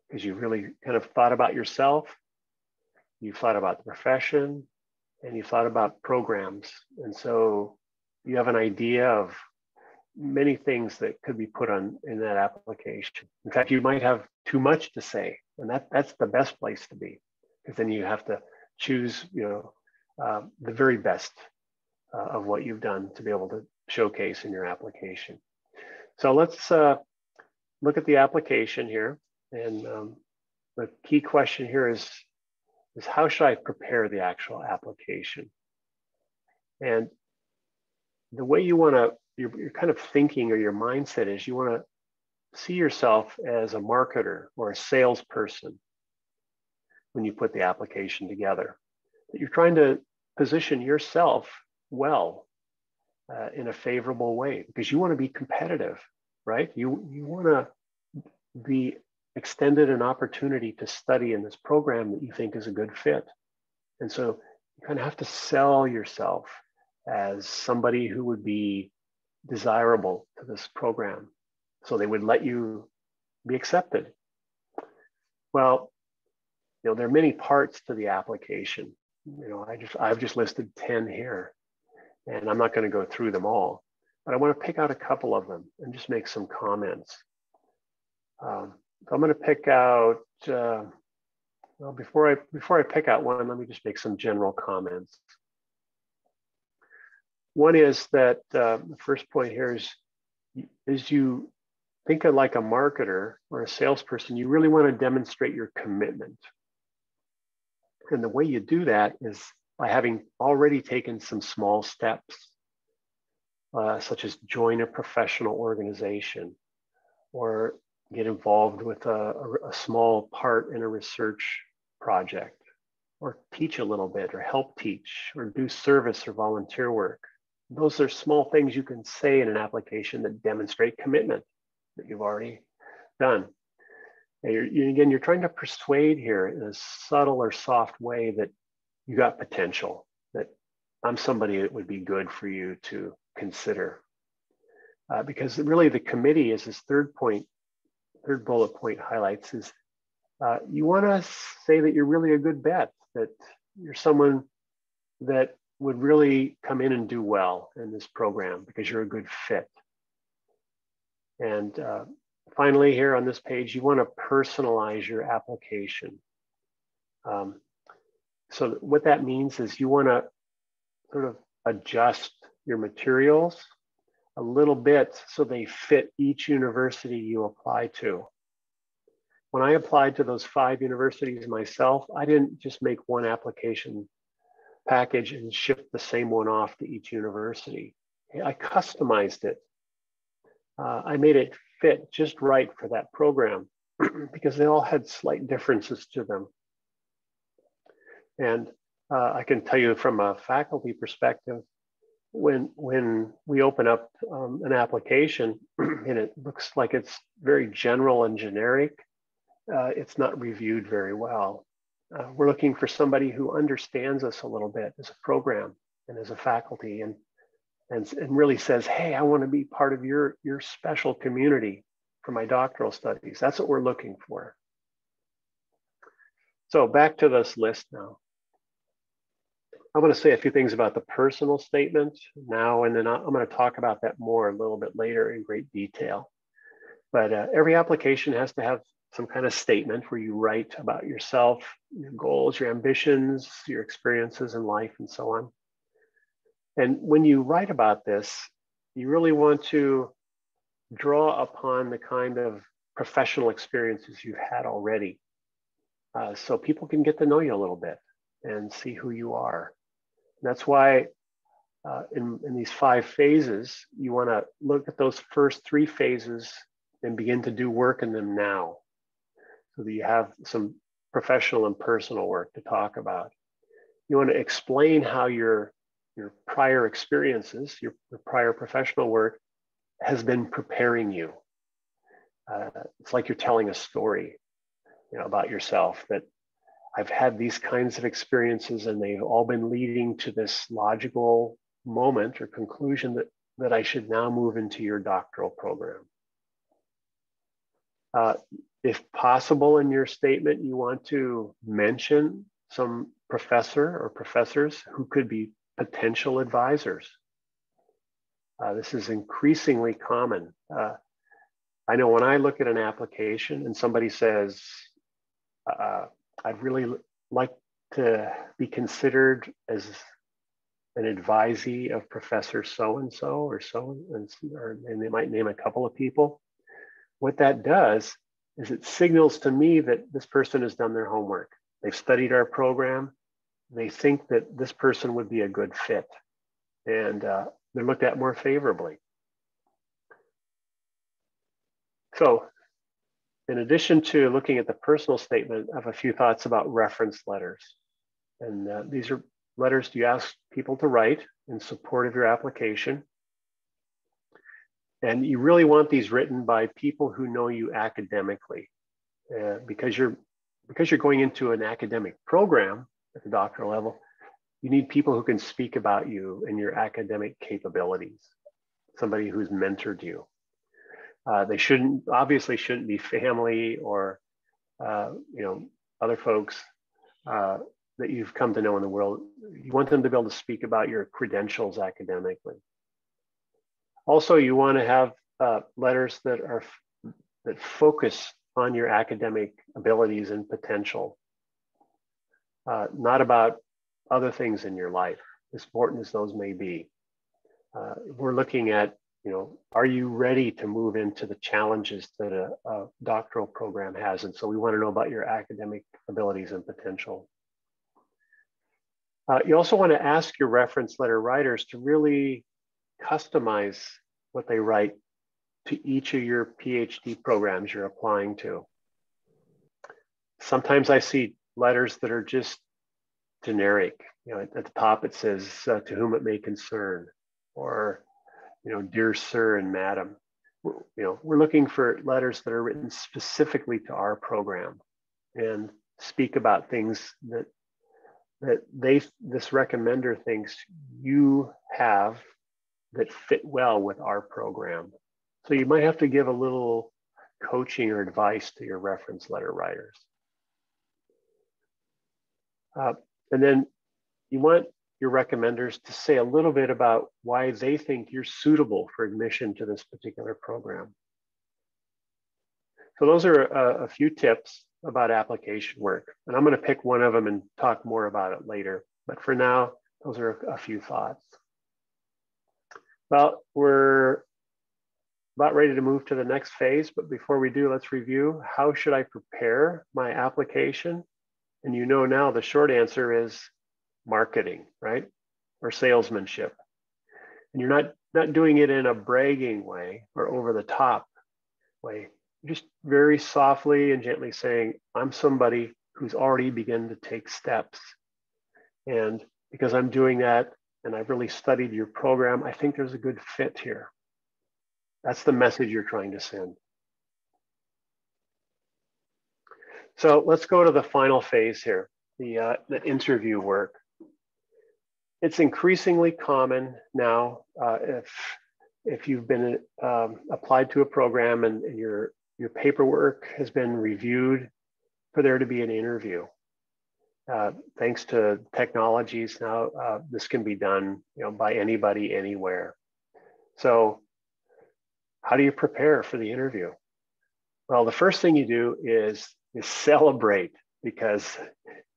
because you've really kind of thought about yourself, you've thought about the profession, and you've thought about programs. And so you have an idea of many things that could be put on in that application. In fact, you might have too much to say, and that's the best place to be, because then you have to choose, the very best of what you've done to be able to showcase in your application. So let's look at the application here. And the key question here is how should I prepare the actual application? And the way you want to, your kind of thinking or your mindset is you want to see yourself as a marketer or a salesperson when you put the application together. That you're trying to position yourself well in a favorable way because you want to be competitive, right? You want to be extended an opportunity to study in this program that you think is a good fit. And so you kind of have to sell yourself as somebody who would be desirable to this program. So they would let you be accepted. Well, there are many parts to the application. I've just listed 10 here, and I'm not going to go through them all, but I want to pick out a couple of them and just make some comments. So I'm going to pick out, well, before I pick out one, let me just make some general comments. One is that the first point here is you think of like a marketer or a salesperson, you really want to demonstrate your commitment. And the way you do that is by having already taken some small steps, such as join a professional organization or get involved with a small part in a research project, or teach a little bit, or help teach, or do service or volunteer work. Those are small things you can say in an application that demonstrate commitment that you've already done. And you're trying to persuade here in a subtle or soft way that you got potential, that I'm somebody that would be good for you to consider. Because really the committee, is this third bullet point highlights, is you want to say that you're really a good bet, that you're someone that would really come in and do well in this program because you're a good fit. And finally, here on this page, you want to personalize your application. So what that means is you want to sort of adjust your materials a little bit so they fit each university you apply to. When I applied to those 5 universities myself, I didn't just make one application package and ship the same one off to each university. I customized it. I made it fit just right for that program because they all had slight differences to them. And I can tell you from a faculty perspective, when we open up an application and it looks like it's very general and generic, it's not reviewed very well. We're looking for somebody who understands us a little bit as a program and as a faculty, and really says, hey, I want to be part of your special community for my doctoral studies. That's what we're looking for. So back to this list now. I want to say a few things about the personal statement now, and then I'm going to talk about that more a little bit later in great detail. But every application has to have some kind of statement where you write about yourself, your goals, your ambitions, your experiences in life, and so on. And when you write about this, you really want to draw upon the kind of professional experiences you've had already, so people can get to know you a little bit and see who you are. That's why in these 5 phases, you want to look at those first 3 phases and begin to do work in them now, so that you have some professional and personal work to talk about. You want to explain how your prior experiences, your prior professional work has been preparing you. It's like you're telling a story, about yourself, that I've had these kinds of experiences and they've all been leading to this logical moment or conclusion that I should now move into your doctoral program. If possible, in your statement, you want to mention some professor or professors who could be potential advisors. This is increasingly common. I know when I look at an application and somebody says, I'd really like to be considered as an advisee of Professor so-and-so or and they might name a couple of people. What that does is it signals to me that this person has done their homework. They've studied our program. They think that this person would be a good fit, and they're looked at more favorably. So in addition to looking at the personal statement, I have a few thoughts about reference letters. And these are letters you ask people to write in support of your application. And you really want these written by people who know you academically, because you're going into an academic program at the doctoral level. You need people who can speak about you and your academic capabilities, somebody who's mentored you. They obviously shouldn't be family or other folks that you've come to know in the world. You want them to be able to speak about your credentials academically. Also, you want to have letters that focus on your academic abilities and potential, not about other things in your life, as important as those may be. We're looking at, are you ready to move into the challenges that a doctoral program has? And so we want to know about your academic abilities and potential. You also want to ask your reference letter writers to really customize what they write to each of your PhD programs you're applying to. Sometimes I see letters that are just generic. At the top it says, to whom it may concern, or dear sir and madam. We're looking for letters that are written specifically to our program and speak about things that this recommender thinks you have that fit well with our program. So you might have to give a little coaching or advice to your reference letter writers. And then you want your recommenders to say a little bit about why they think you're suitable for admission to this particular program. So those are a few tips about application work. And I'm going to pick one of them and talk more about it later. But for now, those are a few thoughts. Well, we're about ready to move to the next phase. But before we do, let's review, how should I prepare my application? And now the short answer is marketing, right? Or salesmanship. And you're not doing it in a bragging way or over the top way. You're just very softly and gently saying, I'm somebody who's already begun to take steps. And because I'm doing that and I've really studied your program, I think there's a good fit here. That's the message you're trying to send. So let's go to the final phase here, the interview work. It's increasingly common now if you've been applied to a program and your paperwork has been reviewed, for there to be an interview. Thanks to technologies now, this can be done by anybody, anywhere. So how do you prepare for the interview? Well, the first thing you do is celebrate, because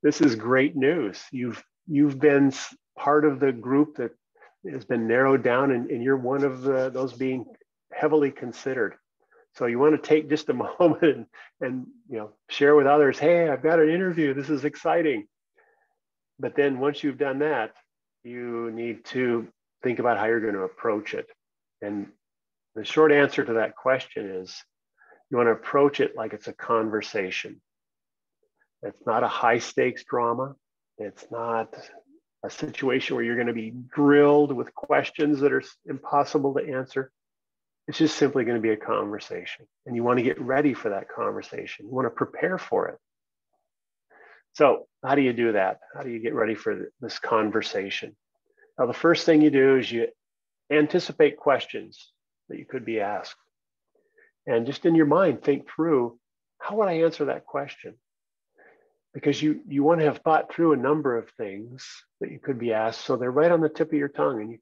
this is great news. You've been part of the group that has been narrowed down, and you're one of those being heavily considered. So you want to take just a moment and share with others, hey, I've got an interview, this is exciting. But then once you've done that, you need to think about how you're going to approach it. And the short answer to that question is you want to approach it like it's a conversation. It's not a high stakes drama. It's not a situation where you're going to be grilled with questions that are impossible to answer. It's just simply going to be a conversation. And you want to get ready for that conversation. You want to prepare for it. So how do you do that? How do you get ready for this conversation? Now, the first thing you do is you anticipate questions that you could be asked. And just in your mind, think through, how would I answer that question? Because you want to have thought through a number of things that you could be asked. So they're right on the tip of your tongue and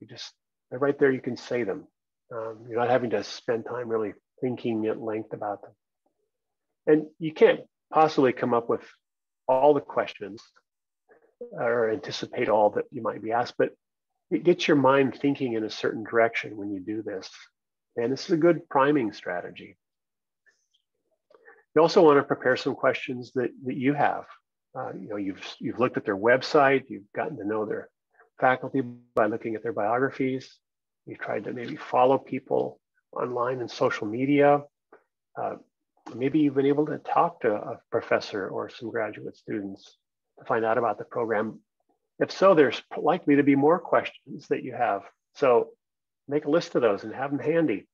they're right there, you can say them. You're not having to spend time really thinking at length about them. And you can't possibly come up with all the questions or anticipate all that you might be asked, but it gets your mind thinking in a certain direction when you do this. And this is a good priming strategy. You also want to prepare some questions that you have. You've looked at their website, you've gotten to know their faculty by looking at their biographies. You've tried to maybe follow people online and social media. Maybe you've been able to talk to a professor or some graduate students to find out about the program. If so, there's likely to be more questions that you have. So make a list of those and have them handy.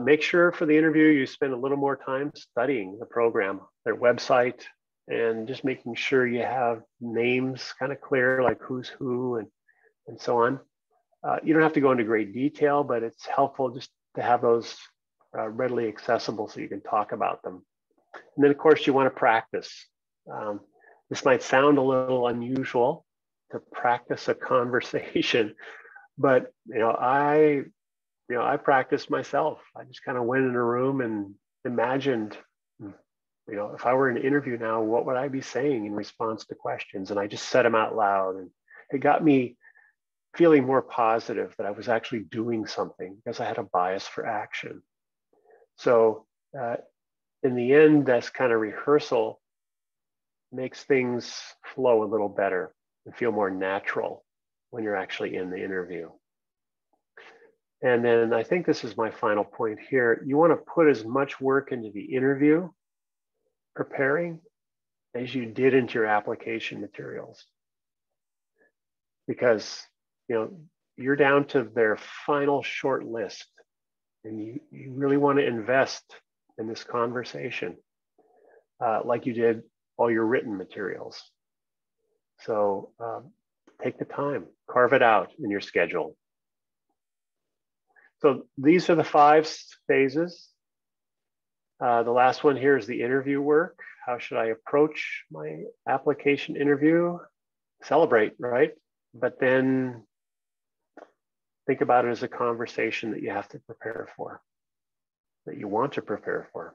Make sure for the interview you spend a little more time studying the program, their website, and just making sure you have names kind of clear, like who's who and so on. You don't have to go into great detail, but it's helpful just to have those readily accessible so you can talk about them. And then, of course, you want to practice. This might sound a little unusual to practice a conversation, but I practiced myself. I just kind of went in a room and imagined, if I were in an interview now, what would I be saying in response to questions? And I just said them out loud, and it got me feeling more positive that I was actually doing something because I had a bias for action. So in the end, this kind of rehearsal makes things flow a little better and feel more natural when you're actually in the interview. And then I think this is my final point here. You want to put as much work into the interview preparing as you did into your application materials. Because you're down to their final short list, and you really want to invest in this conversation like you did all your written materials. So take the time, carve it out in your schedule. So these are the 5 phases. The last one here is the interview work. How should I approach my application interview? Celebrate, right? But then think about it as a conversation that you have to prepare for, that you want to prepare for.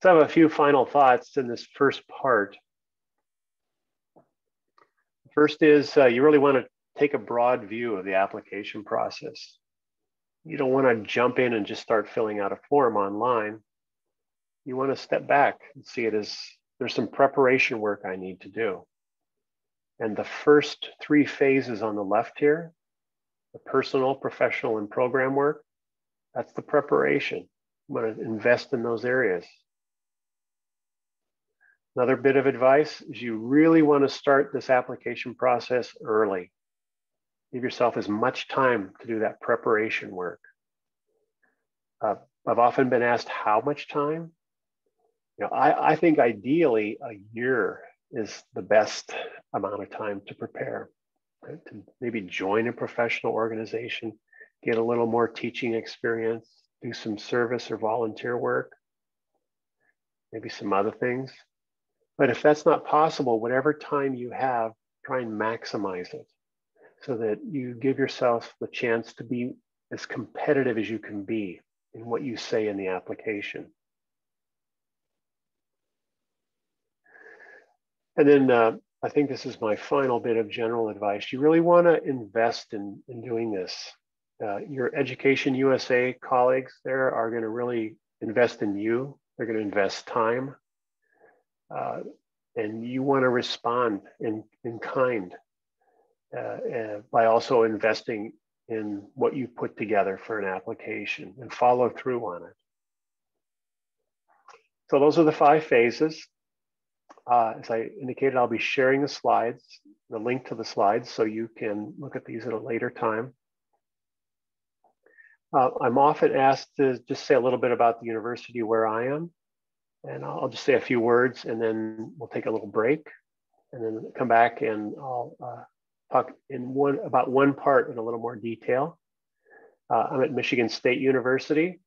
So I have a few final thoughts in this first part. First is you really want to take a broad view of the application process. You don't want to jump in and just start filling out a form online. You want to step back and see it as there's some preparation work I need to do. And the first 3 phases on the left here, the personal, professional, and program work, that's the preparation. I'm going to invest in those areas. Another bit of advice is you really want to start this application process early. Give yourself as much time to do that preparation work. I've often been asked how much time. I think ideally a year is the best amount of time to prepare, right? To maybe join a professional organization, get a little more teaching experience, do some service or volunteer work, maybe some other things. But if that's not possible, whatever time you have, try and maximize it so that you give yourself the chance to be as competitive as you can be in what you say in the application. And then I think this is my final bit of general advice. You really want to invest in doing this. Your Education USA colleagues there are going to really invest in you. They're going to invest time. And you want to respond in kind by also investing in what you put together for an application and follow through on it. So those are the 5 phases. As I indicated, I'll be sharing the slides, the link to the slides, so you can look at these at a later time. I'm often asked to just say a little bit about the university where I am, and I'll just say a few words, and then we'll take a little break, and then come back and I'll talk about one part in a little more detail. I'm at Michigan State University.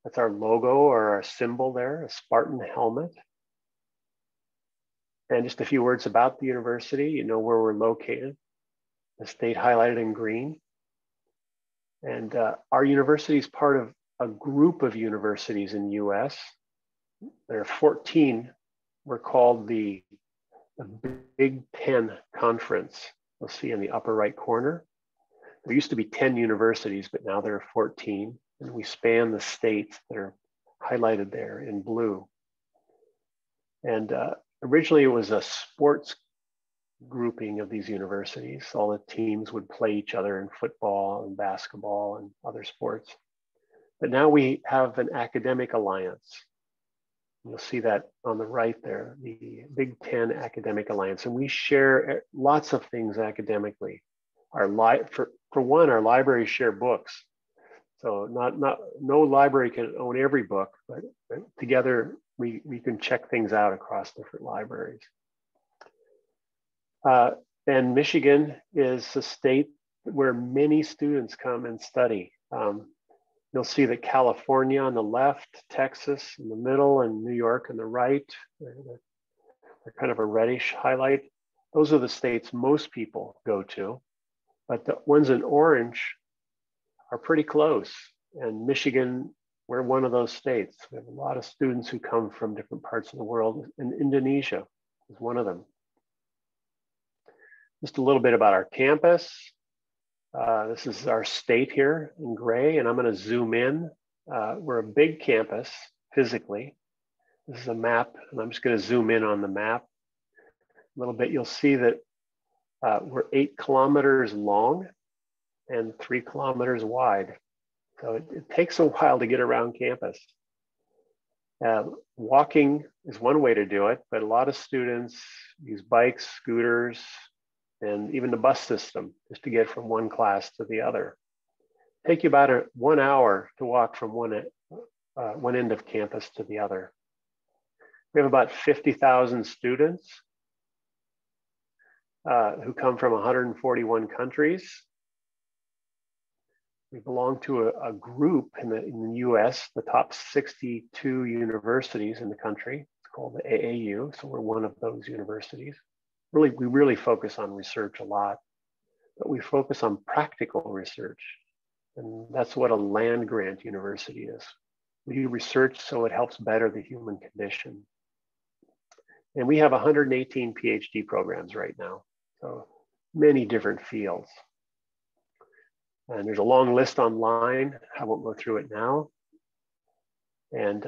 That's our logo or our symbol there, a Spartan helmet. And just a few words about the university. You know where we're located. The state highlighted in green. And our university is part of a group of universities in the US. There are 14. We're called the Big Ten Conference. You'll see in the upper right corner. There used to be 10 universities, but now there are 14. And we span the states that are highlighted there in blue. And originally it was a sports grouping of these universities. All the teams would play each other in football and basketball and other sports. But now we have an academic alliance. You'll see that on the right there, the Big Ten Academic Alliance. And we share lots of things academically. For one, our libraries share books. So no library can own every book, but together we can check things out across different libraries. And Michigan is a state where many students come and study. You'll see that California on the left, Texas in the middle, and New York on the right. They're kind of a reddish highlight. Those are the states most people go to, but the ones in orange are pretty close. And Michigan, we're one of those states. We have a lot of students who come from different parts of the world, and Indonesia is one of them. Just a little bit about our campus. This is our state here in gray, and I'm going to zoom in. We're a big campus physically. This is a map, and I'm just going to zoom in on the map a little bit. You'll see that we're 8 kilometers long and 3 kilometers wide. So it takes a while to get around campus. Walking is one way to do it, but a lot of students use bikes, scooters, and even the bus system just to get from one class to the other. Take you about 1 hour to walk from one end of campus to the other. We have about 50,000 students who come from 141 countries. We belong to a group in the US, the top 62 universities in the country. It's called the AAU, so we're one of those universities. We really focus on research a lot, but we focus on practical research. And that's what a land grant university is. We do research so it helps better the human condition. And we have 118 PhD programs right now, so many different fields. And there's a long list online. I won't go through it now. And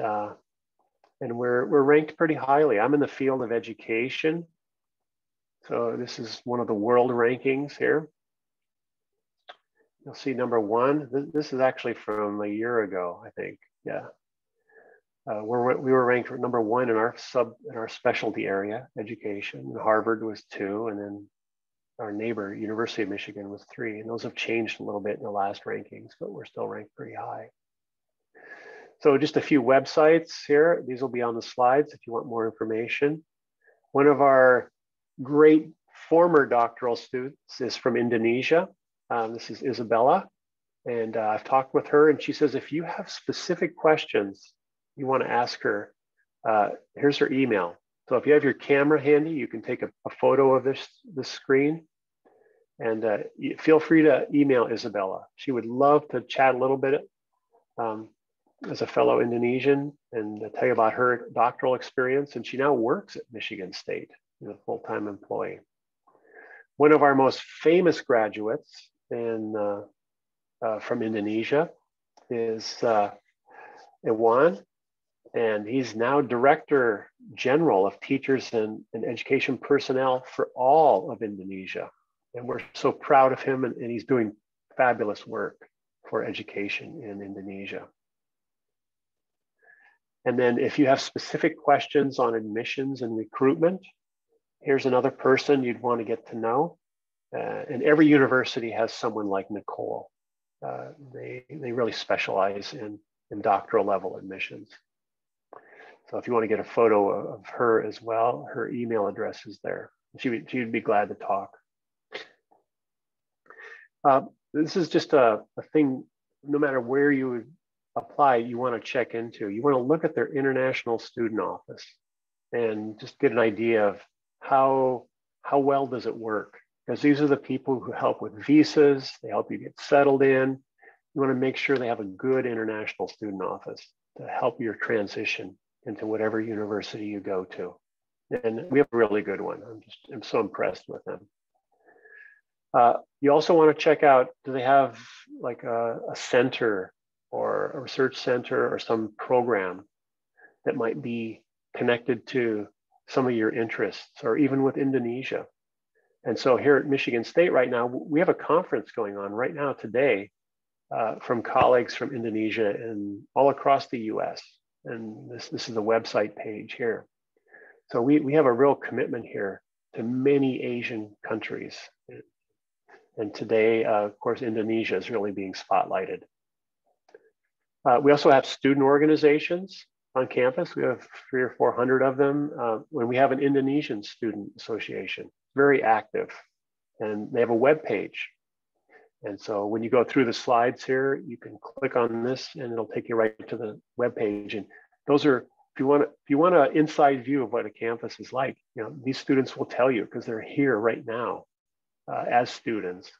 we're ranked pretty highly. I'm in the field of education. So this is one of the world rankings here. You'll see number 1. This is actually from a year ago, I think. Yeah. We were ranked number 1 in our specialty area, education. And Harvard was 2, and then our neighbor, University of Michigan, was 3. And those have changed a little bit in the last rankings, but we're still ranked pretty high. So just a few websites here. These will be on the slides if you want more information. One of our great former doctoral students is from Indonesia. This is Isabella. And I've talked with her, and she says, if you have specific questions you want to ask her, here's her email. So if you have your camera handy, you can take a photo of this screen, and feel free to email Isabella. She would love to chat a little bit as a fellow Indonesian and tell you about her doctoral experience. And she now works at Michigan State. full-time employee. One of our most famous graduates from Indonesia is Iwan, and he's now Director General of Teachers and Education Personnel for all of Indonesia. And we're so proud of him, and he's doing fabulous work for education in Indonesia. And then if you have specific questions on admissions and recruitment, here's another person you'd want to get to know. And every university has someone like Nicole. They really specialize in doctoral level admissions. So if you want to get a photo of her as well, her email address is there. She'd be glad to talk. This is just a thing, no matter where you would apply, you want to check into. You want to look at their international student office and just get an idea of how well does it work? Because these are the people who help with visas, they help you get settled in. You want to make sure they have a good international student office to help your transition into whatever university you go to. And we have a really good one. I'm so impressed with them. You also want to check out, do they have like a center or a research center or some program that might be connected to some of your interests, or even with Indonesia. And so here at Michigan State right now, we have a conference going on right now today from colleagues from Indonesia and all across the US. And this is the website page here. So we have a real commitment here to many Asian countries. And today, of course, Indonesia is really being spotlighted. We also have student organizations on campus. We have 300 or 400 of them. When we have an Indonesian student association, very active, and they have a web page. And so when you go through the slides here, you can click on this and it'll take you right to the web page. And those are, if you want an inside view of what a campus is like, these students will tell you because they're here right now as students.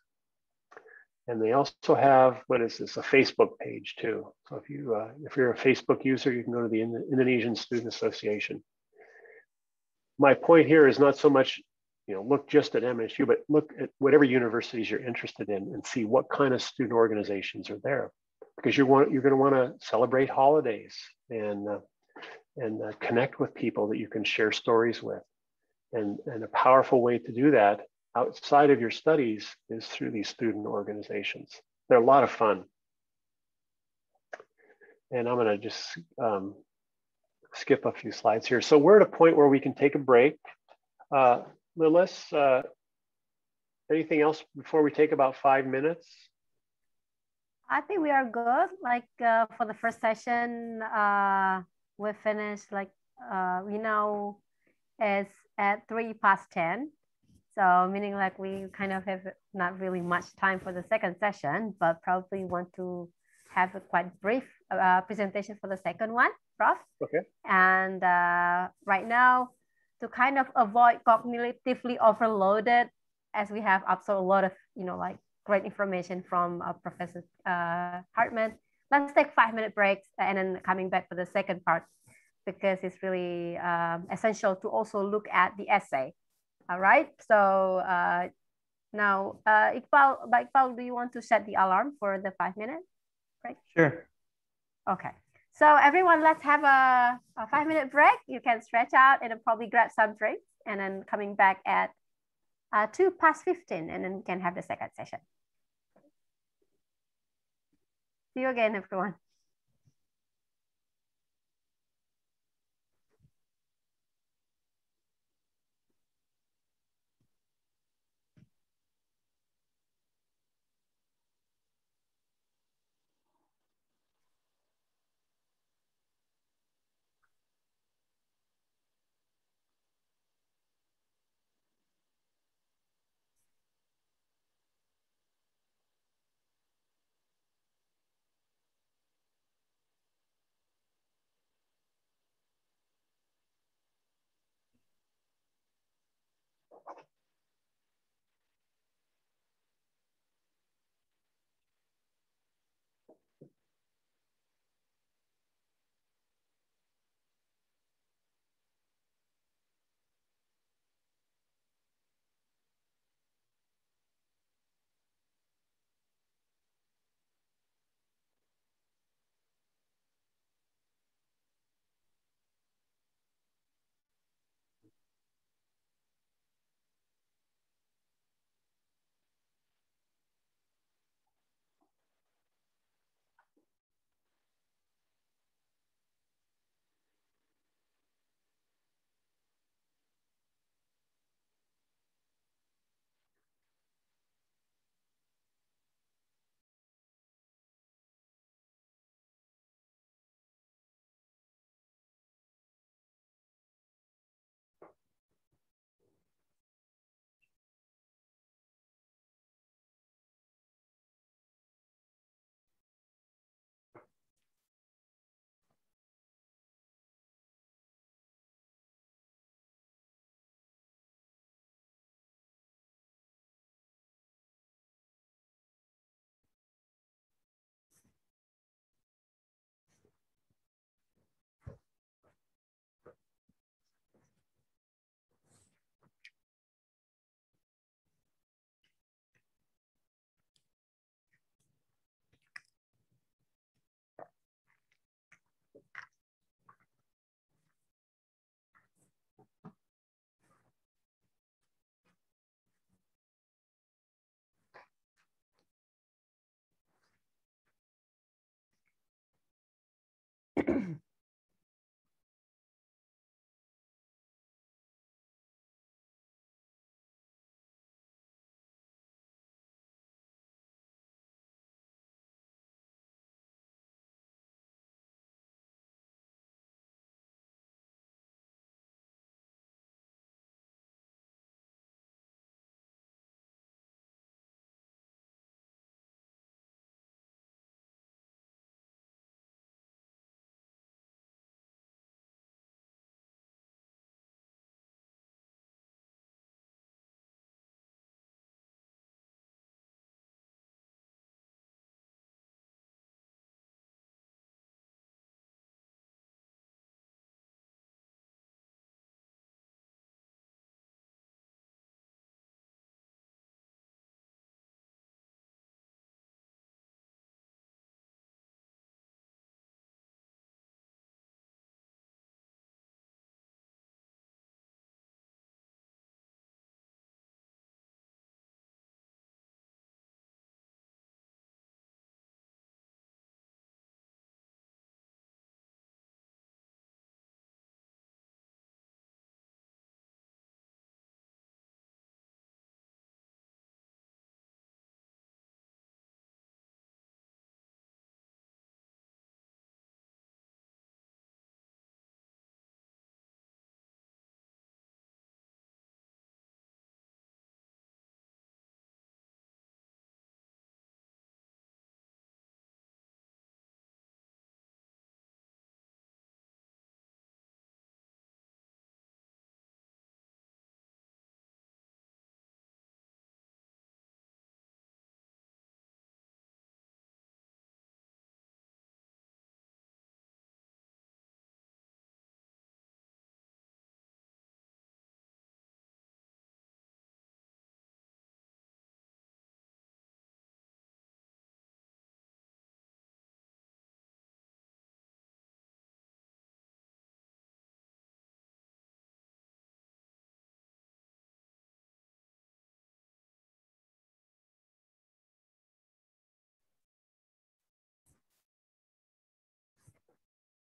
And they also have, what is this, a Facebook page too. So if you're a Facebook user, you can go to the Indonesian Student Association. My point here is not so much, look just at MSU, but look at whatever universities you're interested in and see what kind of student organizations are there. Because you're going to want to celebrate holidays and connect with people that you can share stories with. And a powerful way to do that outside of your studies is through these student organizations. They're a lot of fun. And I'm going to just skip a few slides here. So we're at a point where we can take a break. Lilith, anything else before we take about 5 minutes? I think we are good. Like for the first session, we finished it's at 3:10. So meaning like we kind of have not really much time for the second session, but probably want to have a quite brief presentation for the second one, Prof. Okay. And right now, to kind of avoid cognitively overloaded, as we have also a lot of, great information from Professor Hartman, let's take 5-minute breaks and then coming back for the second part, because it's really essential to also look at the essay. All right, so now, Iqbal, do you want to set the alarm for the 5-minute break? Sure. Okay, so everyone, let's have a 5-minute break. You can stretch out and then probably grab some drinks, and then coming back at 2:15, and then we can have the second session. See you again, everyone.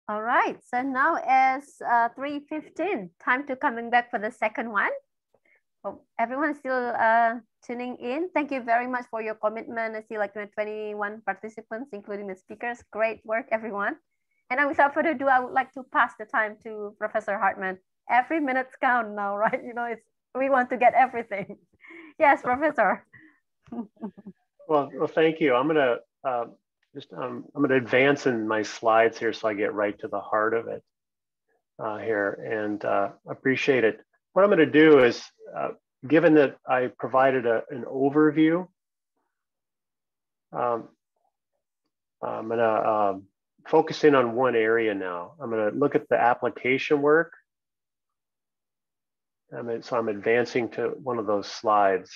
All right, so now it's 3:15, time to coming back for the second one. Oh, everyone is still tuning in. Thank you very much for your commitment. I see like 21 participants, including the speakers. Great work, everyone. And now without further ado, I would like to pass the time to Professor Hartman. Every minute's count now, right? You know, we want to get everything. Yes, Professor. Well, thank you. I'm gonna advance in my slides here so I get right to the heart of it here, and appreciate it. What I'm going to do is, given that I provided an overview, I'm going to focus in on one area now. I'm going to look at the application work. So I'm advancing to one of those slides.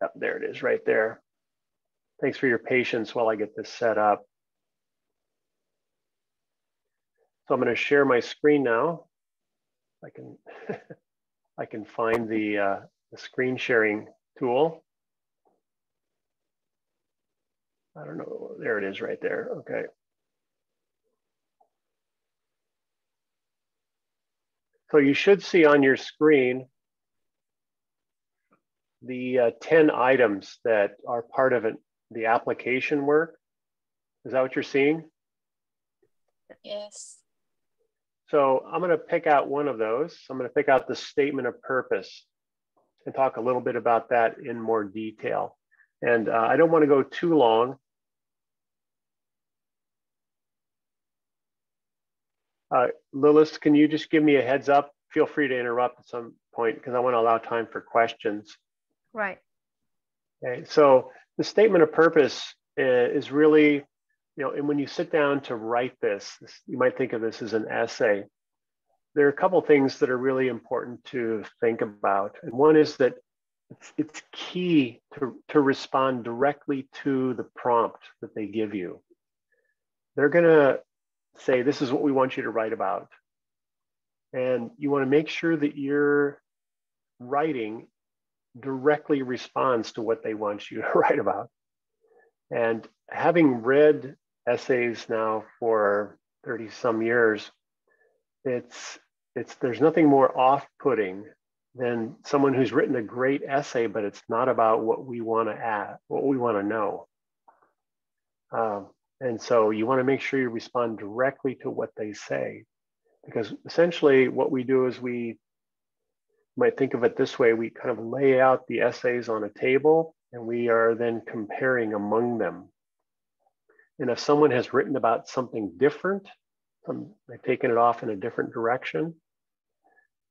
Yep, there it is right there. Thanks for your patience while I get this set up. So I'm going to share my screen now. I can find the screen sharing tool. I don't know, there it is right there, okay. So you should see on your screen the 10 items that are part of the application work. Is that what you're seeing? Yes. So I'm going to pick out one of those. I'm going to pick out the statement of purpose and talk a little bit about that in more detail. And I don't want to go too long. Lilith, can you just give me a heads up? Feel free to interrupt at some point because I want to allow time for questions. Right. Okay, so the statement of purpose is really, you know, and when you sit down to write this, you might think of this as an essay. There are a couple things that are really important to think about. And one is that it's key to respond directly to the prompt that they give you. They're going to say, this is what we want you to write about. And you want to make sure that your writing directly responds to what they want you to write about. And having read essays now for 30 some years, there's nothing more off-putting than someone who's written a great essay, but it's not about what we want to add, what we want to know. And so you want to make sure you respond directly to what they say, because essentially what we do is we might think of it this way: we kind of lay out the essays on a table and we are then comparing among them. And if someone has written about something different, they've taken it off in a different direction,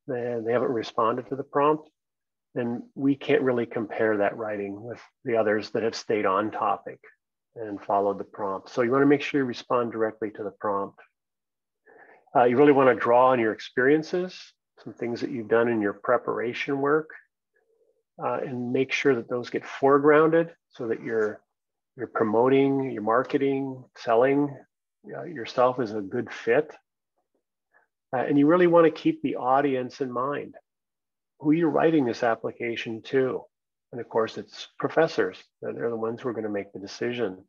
and they haven't responded to the prompt, then we can't really compare that writing with the others that have stayed on topic and followed the prompt. So you want to make sure you respond directly to the prompt. You really want to draw on your experiences, some things that you've done in your preparation work, and make sure that those get foregrounded so that you're promoting, your marketing, selling yourself as a good fit. And you really want to keep the audience in mind, who you're writing this application to. And of course, it's professors. They're the ones who are going to make the decisions.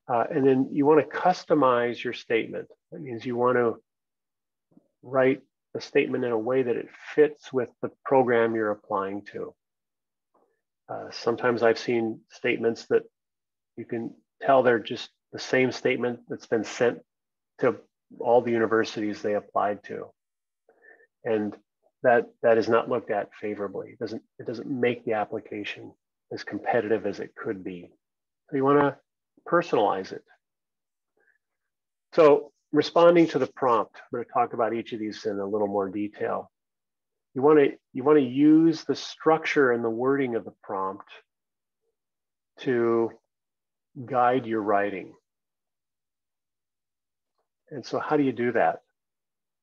And then you want to customize your statement. That means you want to write a statement in a way that it fits with the program you're applying to. Sometimes I've seen statements that you can tell they're just the same statement that's been sent to all the universities they applied to. And that is not looked at favorably. It doesn't make the application as competitive as it could be. So you want to personalize it. So responding to the prompt, I'm going to talk about each of these in a little more detail. You want to use the structure and the wording of the prompt to guide your writing. And so how do you do that?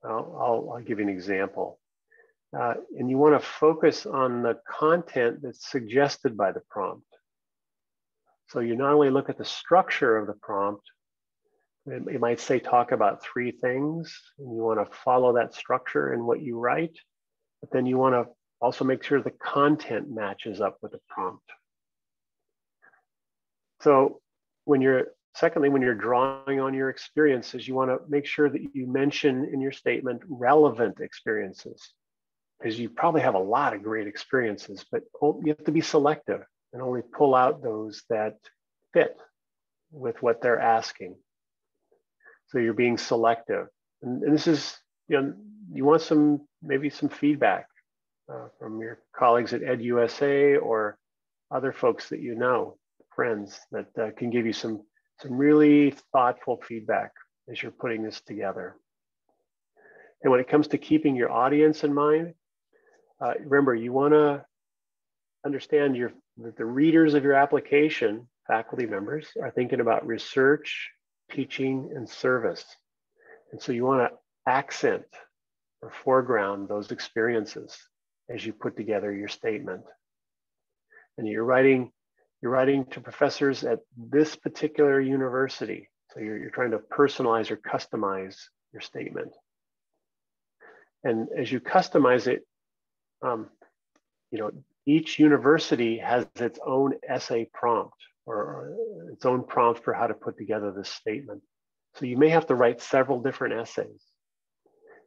I'll give you an example. And you want to focus on the content that's suggested by the prompt. So you not only look at the structure of the prompt, it might say talk about 3 things, and you want to follow that structure in what you write, but then you want to also make sure the content matches up with the prompt. So secondly, when you're drawing on your experiences, you want to make sure that you mention in your statement relevant experiences, because you probably have a lot of great experiences, but you have to be selective and only pull out those that fit with what they're asking. So you're being selective. And this is, you want maybe some feedback from your colleagues at EdUSA or other folks that you know, friends that can give you some really thoughtful feedback as you're putting this together. And when it comes to keeping your audience in mind, remember, you want to understand that the readers of your application, faculty members, are thinking about research, teaching, and service. And so you want to accent or foreground those experiences as you put together your statement. And you're writing to professors at this particular university. So you're trying to personalize or customize your statement. And as you customize it, each university has its own essay prompt or its own prompt for how to put together this statement. So you may have to write several different essays.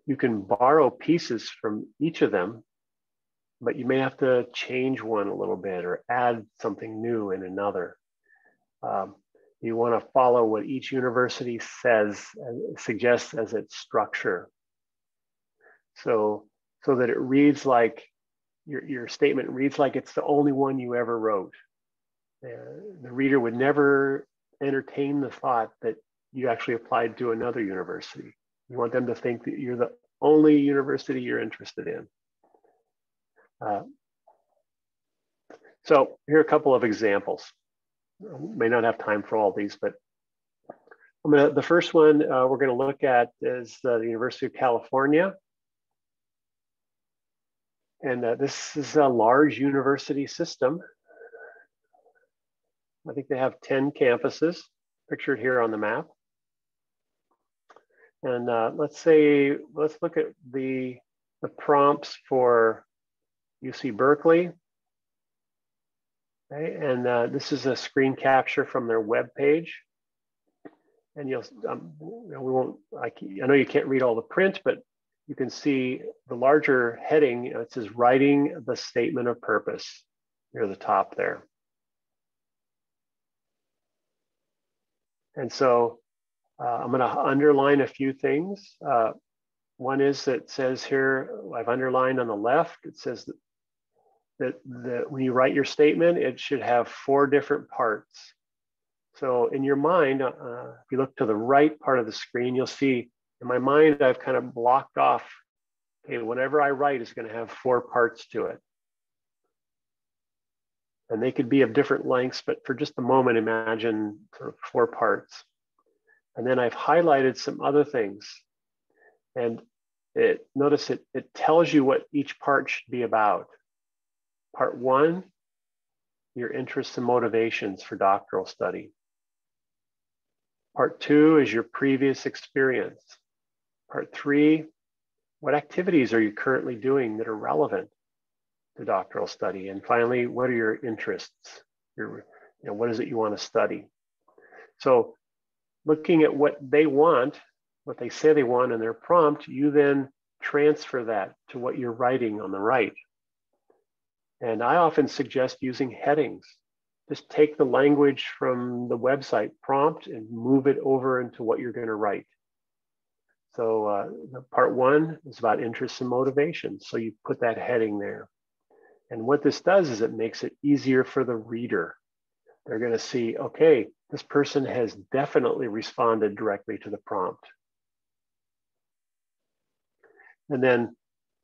You can borrow pieces from each of them, but you may have to change one a little bit or add something new in another. You want to follow what each university suggests as its structure. So that it reads like, your statement reads like it's the only one you ever wrote. The reader would never entertain the thought that you actually applied to another university. You want them to think that you're the only university you're interested in. So here are a couple of examples. I may not have time for all these, but the first one we're going to look at is the University of California. And this is a large university system. I think they have 10 campuses pictured here on the map. And let's look at the prompts for UC Berkeley. Okay, and this is a screen capture from their web page. And you'll, we won't, I know you can't read all the print, but you can see the larger heading. It says writing the statement of purpose near the top there. And so I'm going to underline a few things. One is that it says here, I've underlined on the left, it says that when you write your statement, it should have 4 different parts. So in your mind, if you look to the right part of the screen, you'll see in my mind, I've kind of blocked off, okay, whatever I write is going to have 4 parts to it. And they could be of different lengths, but for just a moment, imagine sort of 4 parts. And then I've highlighted some other things. And notice it tells you what each part should be about. Part 1, your interests and motivations for doctoral study. Part 2 is your previous experience. Part 3, what activities are you currently doing that are relevant to doctoral study? And finally, what are your interests? What is it you want to study? So looking at what they want, what they say they want in their prompt, you then transfer that to what you're writing on the right. And I often suggest using headings. Just take the language from the website prompt and move it over into what you're going to write. So part 1 is about interests and motivations. So you put that heading there. And what this does is it makes it easier for the reader. They're going to see, okay, this person has definitely responded directly to the prompt. And then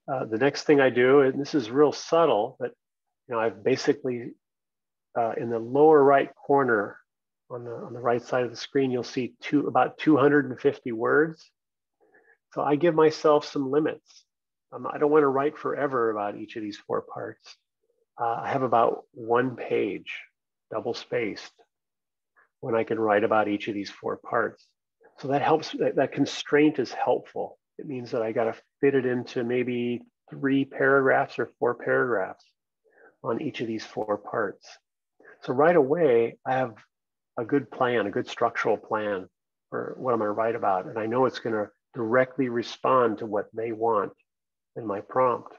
the next thing I do, and this is real subtle, but I've basically in the lower right corner on the right side of the screen, you'll see about 250 words. So I give myself some limits. I don't want to write forever about each of these 4 parts. I have about 1 page, double spaced, when I can write about each of these 4 parts. So that helps, that constraint is helpful. It means that I got to fit it into maybe 3 paragraphs or 4 paragraphs on each of these 4 parts. So right away, I have a good plan, a good structural plan for what I'm going to write about. And I know it's going to directly respond to what they want in my prompt.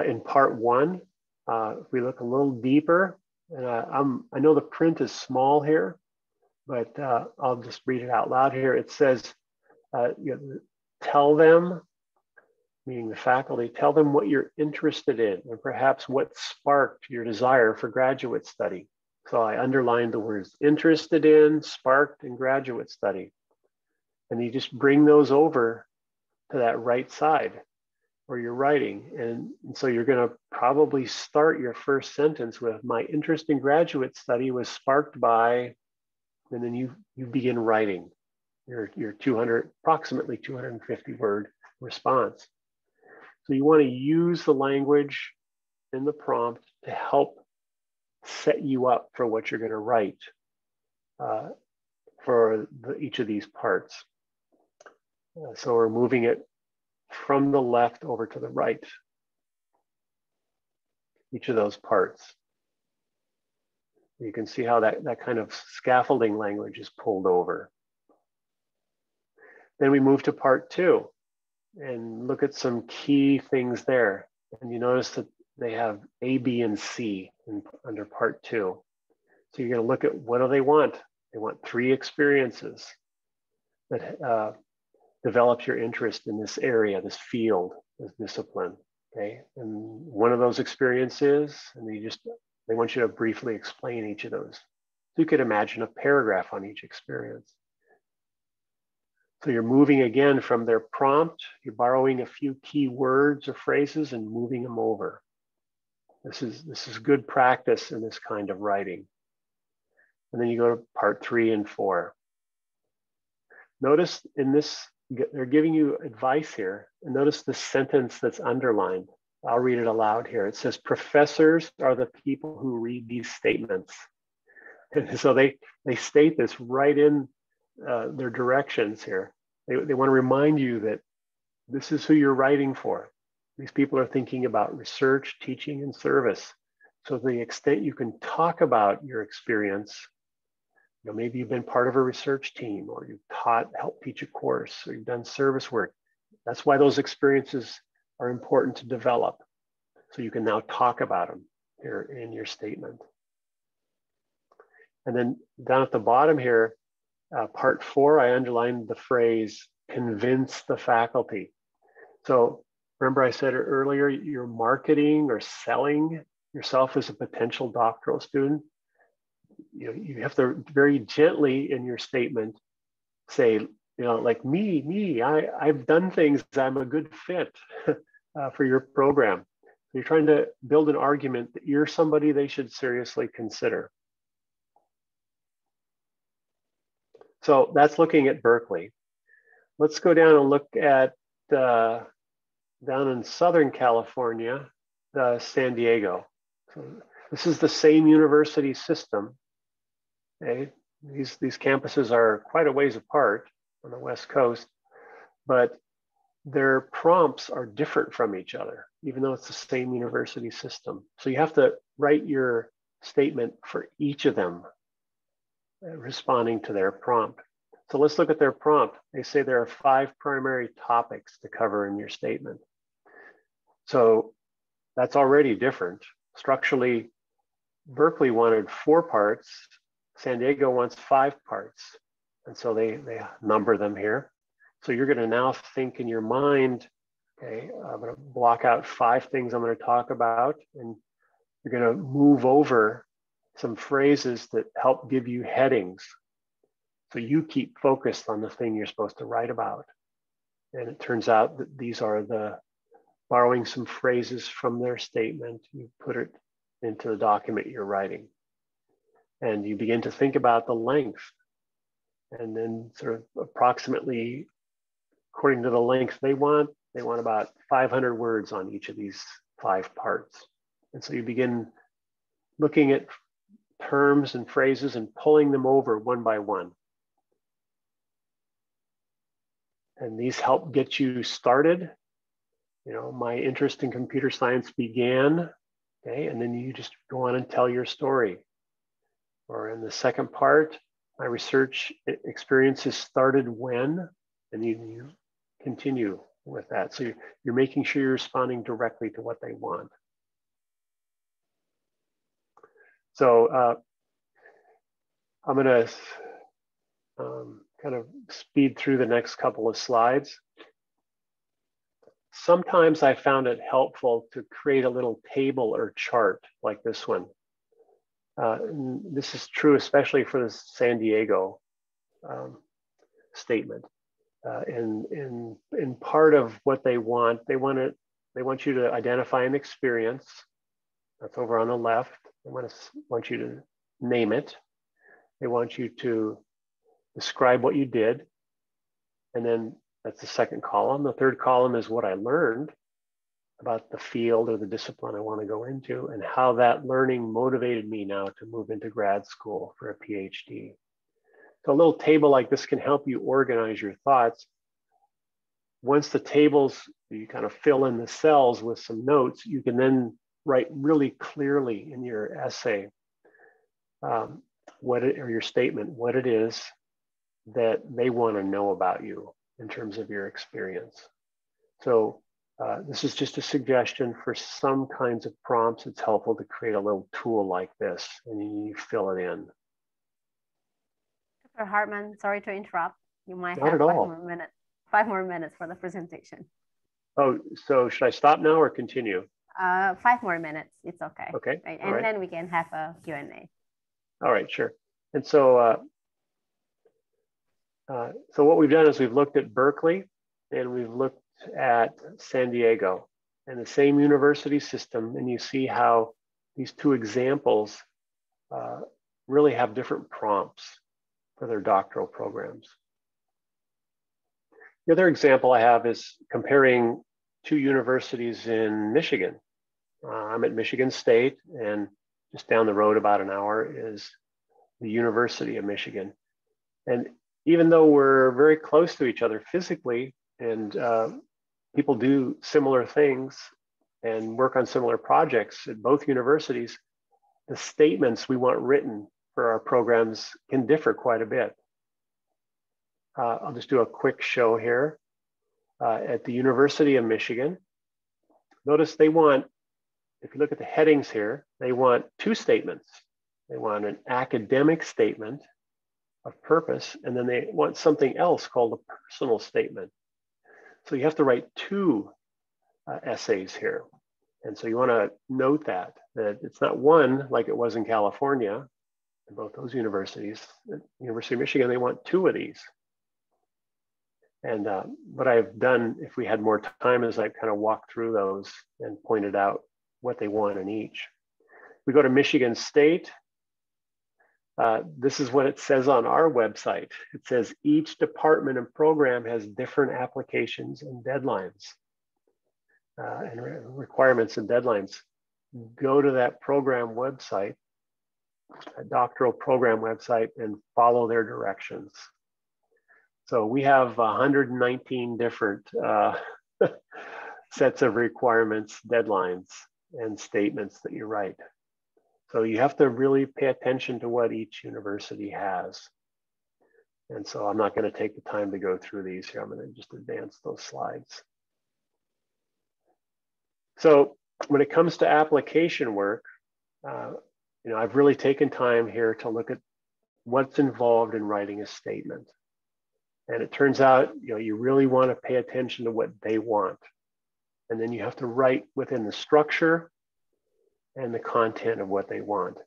In part 1, if we look a little deeper, and I know the print is small here, but I'll just read it out loud here. It says, tell them, meaning the faculty, tell them what you're interested in and perhaps what sparked your desire for graduate study. So I underlined the words interested in, sparked, and graduate study. And you just bring those over to that right side where you're writing. And so you're going to probably start your first sentence with, my interest in graduate study was sparked by, and then you begin writing your approximately 250 word response. So you want to use the language in the prompt to help set you up for what you're going to write for each of these parts. So we're moving it from the left over to the right, each of those parts. You can see how that kind of scaffolding language is pulled over. Then we move to part 2 and look at some key things there. And you notice that they have A, B, and C under part 2. So you're going to look at what do they want? They want 3 experiences that develop your interest in this area, this field, this discipline. Okay, and one of those experiences, and they want you to briefly explain each of those. So you could imagine a paragraph on each experience. So you're moving again from their prompt, you're borrowing a few key words or phrases and moving them over. This is good practice in this kind of writing. And then you go to part 3 and 4. Notice in this, they're giving you advice here, and notice the sentence that's underlined. I'll read it aloud here. It says, professors are the people who read these statements. And so they state this right in their directions here. They want to remind you that this is who you're writing for. These people are thinking about research, teaching, and service. So to the extent you can talk about your experience, maybe you've been part of a research team, or you've helped teach a course, or you've done service work. That's why those experiences are important to develop. So you can now talk about them here in your statement. And then down at the bottom here, part 4, I underlined the phrase, convince the faculty. So remember I said earlier, you're marketing or selling yourself as a potential doctoral student. You have to very gently in your statement say, like I've done things, I'm a good fit for your program. So you're trying to build an argument that you're somebody they should seriously consider. So that's looking at Berkeley. Let's go down and look at down in Southern California, San Diego. So this is the same university system. Okay? These campuses are quite a ways apart on the West Coast, but their prompts are different from each other, even though it's the same university system. So you have to write your statement for each of them, responding to their prompt. So let's look at their prompt. They say there are 5 primary topics to cover in your statement. So that's already different. Structurally, Berkeley wanted 4 parts. San Diego wants 5 parts. And so they number them here. So you're going to now think in your mind, okay, I'm going to block out 5 things I'm going to talk about, and you're going to move over some phrases that help give you headings. So you keep focused on the thing you're supposed to write about. And it turns out that these are borrowing some phrases from their statement, you put it into the document you're writing. And you begin to think about the length. And then sort of approximately, according to the length they want about 500 words on each of these 5 parts. And so you begin looking at terms and phrases and pulling them over one by one. And these help get you started. My interest in computer science began, okay, and then you just go on and tell your story. Or in the second part, my research experiences started when, and you continue with that. So you're making sure you're responding directly to what they want. So I'm going to kind of speed through the next couple of slides. Sometimes I found it helpful to create a little table or chart like this one. This is true especially for the San Diego statement. In part of what they want you to identify an experience. That's over on the left. They want you to name it. They want you to describe what you did. And then that's the second column. The third column is what I learned about the field or the discipline I want to go into, and how that learning motivated me now to move into grad school for a PhD. So a little table like this can help you organize your thoughts. Once the tables, you kind of fill in the cells with some notes, you can then write really clearly in your essay or your statement what it is that they want to know about you in terms of your experience. So this is just a suggestion for some kinds of prompts. It's helpful to create a little tool like this, and you fill it in. Dr. Hartman, sorry to interrupt. You might Not have at 5 all. more minutes. 5 more minutes for the presentation. Oh, so should I stop now or continue? 5 more minutes. It's okay. Okay. Right? And then we can have a Q&A. All right, sure. And so, so what we've done is we've looked at Berkeley and we've looked at San Diego and the same university system. And you see how these 2 examples really have different prompts for their doctoral programs. The other example I have is comparing 2 universities in Michigan. I'm at Michigan State, and just down the road about an hour is the University of Michigan. And even though we're very close to each other physically, and people do similar things and work on similar projects at both universities, the statements we want written for our programs can differ quite a bit. I'll just do a quick show here. At the University of Michigan, notice they want, if you look at the headings here, they want two statements. They want an academic statement of purpose, and then they want something else called a personal statement. So you have to write two essays here. And so you want to note that it's not one like it was in California, in both those universities. At University of Michigan, they want two of these. And what I've done, if we had more time, is I've kind of walked through those and pointed out what they want in each. We go to Michigan State. This is what it says on our website. It says each department and program has different applications and deadlines and requirements and deadlines. Go to that program website, a doctoral program website, and follow their directions. So we have 119 different sets of requirements, deadlines, and statements that you write. So you have to really pay attention to what each university has. And so I'm not going to take the time to go through these here. I'm going to just advance those slides. So when it comes to application work, I've really taken time here to look at what's involved in writing a statement. And it turns out, you really want to pay attention to what they want. And then you have to write within the structure and the content of what they want.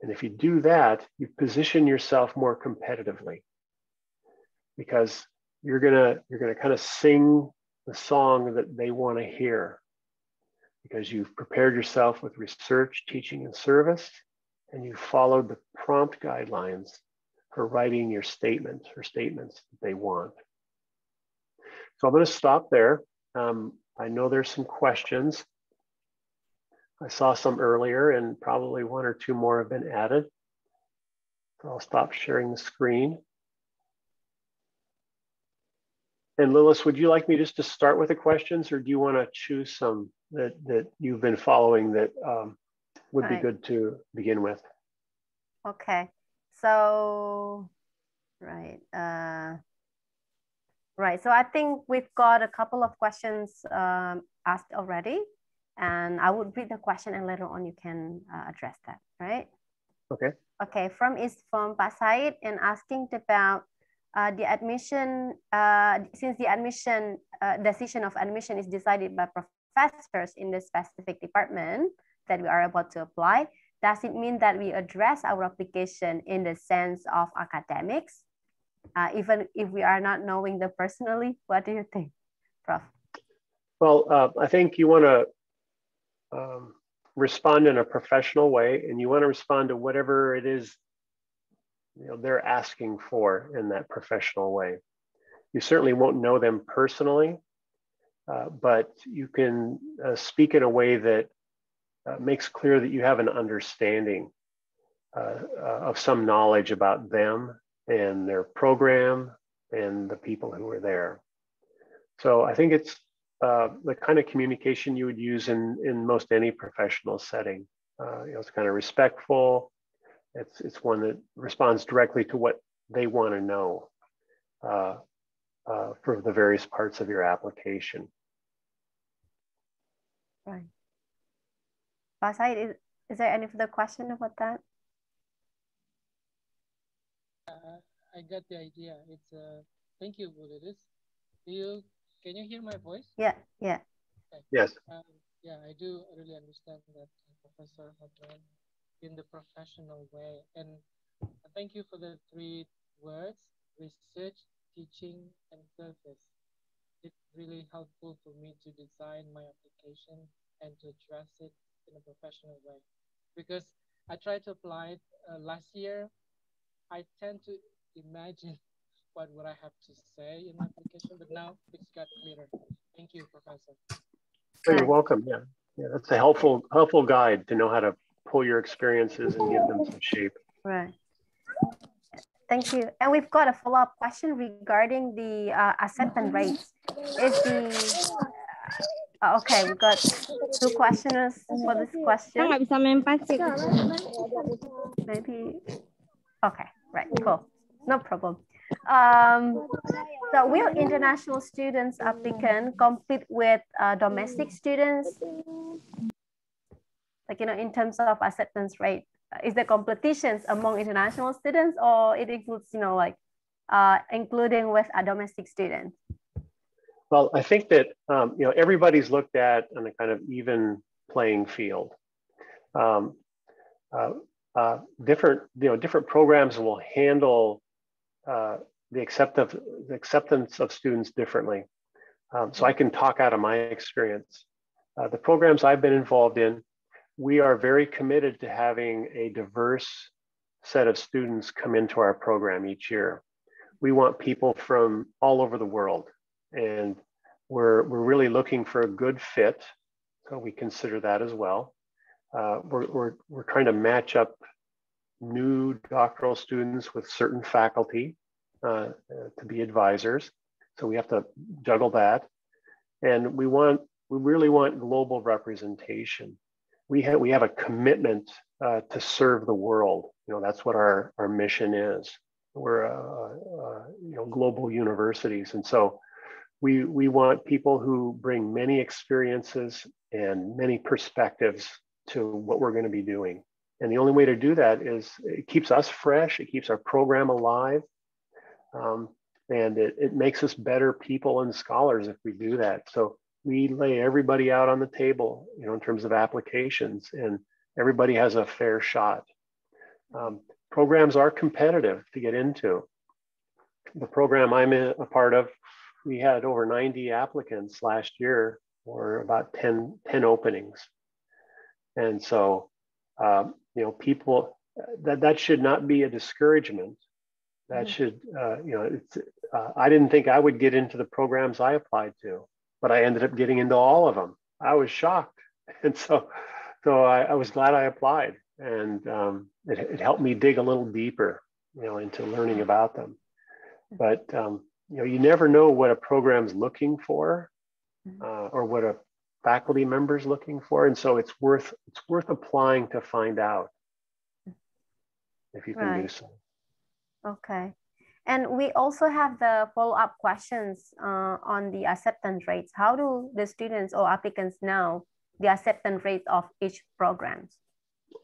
And if you do that, you position yourself more competitively, because you're gonna kind of sing the song that they want to hear, because you've prepared yourself with research, teaching, and service, and you followed the prompt guidelines for writing your statement or statements that they want. So I'm going to stop there. I know there's some questions. I saw some earlier, and probably one or two more have been added. So I'll stop sharing the screen. And Lilith, would you like me just to start with the questions, or do you want to choose some that you've been following that would be good to begin with? Okay. So, right. So I think we've got a couple of questions asked already, and I would read the question and later on you can address that, right? Okay. Okay, from Pak Said, and asking about the admission, since the admission, decision of admission is decided by professors in the specific department that we are about to apply, does it mean that we address our application in the sense of academics, even if we are not knowing them personally? What do you think, Prof? Well, I think you want to respond in a professional way, and you want to respond to whatever it is they're asking for in that professional way. You certainly won't know them personally, but you can speak in a way that makes clear that you have an understanding of some knowledge about them and their program and the people who are there. So I think it's the kind of communication you would use in most any professional setting. It's kind of respectful. It's one that responds directly to what they want to know for the various parts of your application. Right. Pak Said, is there any further question about that? I got the idea. It's thank you, Buliris. Can you hear my voice? Yeah. Okay. Yes. Yeah, I do really understand that Professor had done in the professional way. And thank you for the 3 words: research, teaching, and service. It's really helpful for me to design my application and to address it in a professional way. Because I tried to apply it last year, I tend to imagine what would I have to say in my application, but now it's got clearer. Thank you, Professor. Oh, you're welcome. Yeah, that's a helpful guide to know how to pull your experiences and give them some shape. Right. Thank you. And we've got a follow-up question regarding the acceptance rates. Okay, we got two questioners for this question. Nggak bisa main pasir. Maybe. Okay, right, cool. No problem. So will international students applicant compete with domestic students? Like, in terms of acceptance rate, is there competitions among international students, or it includes, like including with a domestic student? Well, I think that, everybody's looked at on a kind of even playing field. Different programs will handle the acceptance of students differently. So I can talk out of my experience. The programs I've been involved in, we are very committed to having a diverse set of students come into our program each year. We want people from all over the world, and we're really looking for a good fit. So we consider that as well. We're trying to match up new doctoral students with certain faculty to be advisors. So we have to juggle that. And we really want global representation. We have a commitment to serve the world. That's what our mission is. We're global universities. And so we want people who bring many experiences and many perspectives to what we're going to be doing. And the only way to do that is it keeps us fresh, it keeps our program alive, and it makes us better people and scholars if we do that. So we lay everybody out on the table, in terms of applications, and everybody has a fair shot. Programs are competitive to get into. The program I'm a part of, we had over 90 applicants last year for about 10 openings. And so, people, that should not be a discouragement. That should, I didn't think I would get into the programs I applied to, but I ended up getting into all of them. I was shocked. And so I was glad I applied, and it helped me dig a little deeper, into learning about them. But, you never know what a program's looking for, or what a faculty member's looking for. And so it's worth applying to find out if you can do so. Okay. And we also have the follow-up questions on the acceptance rates. How do the students or applicants know the acceptance rate of each program?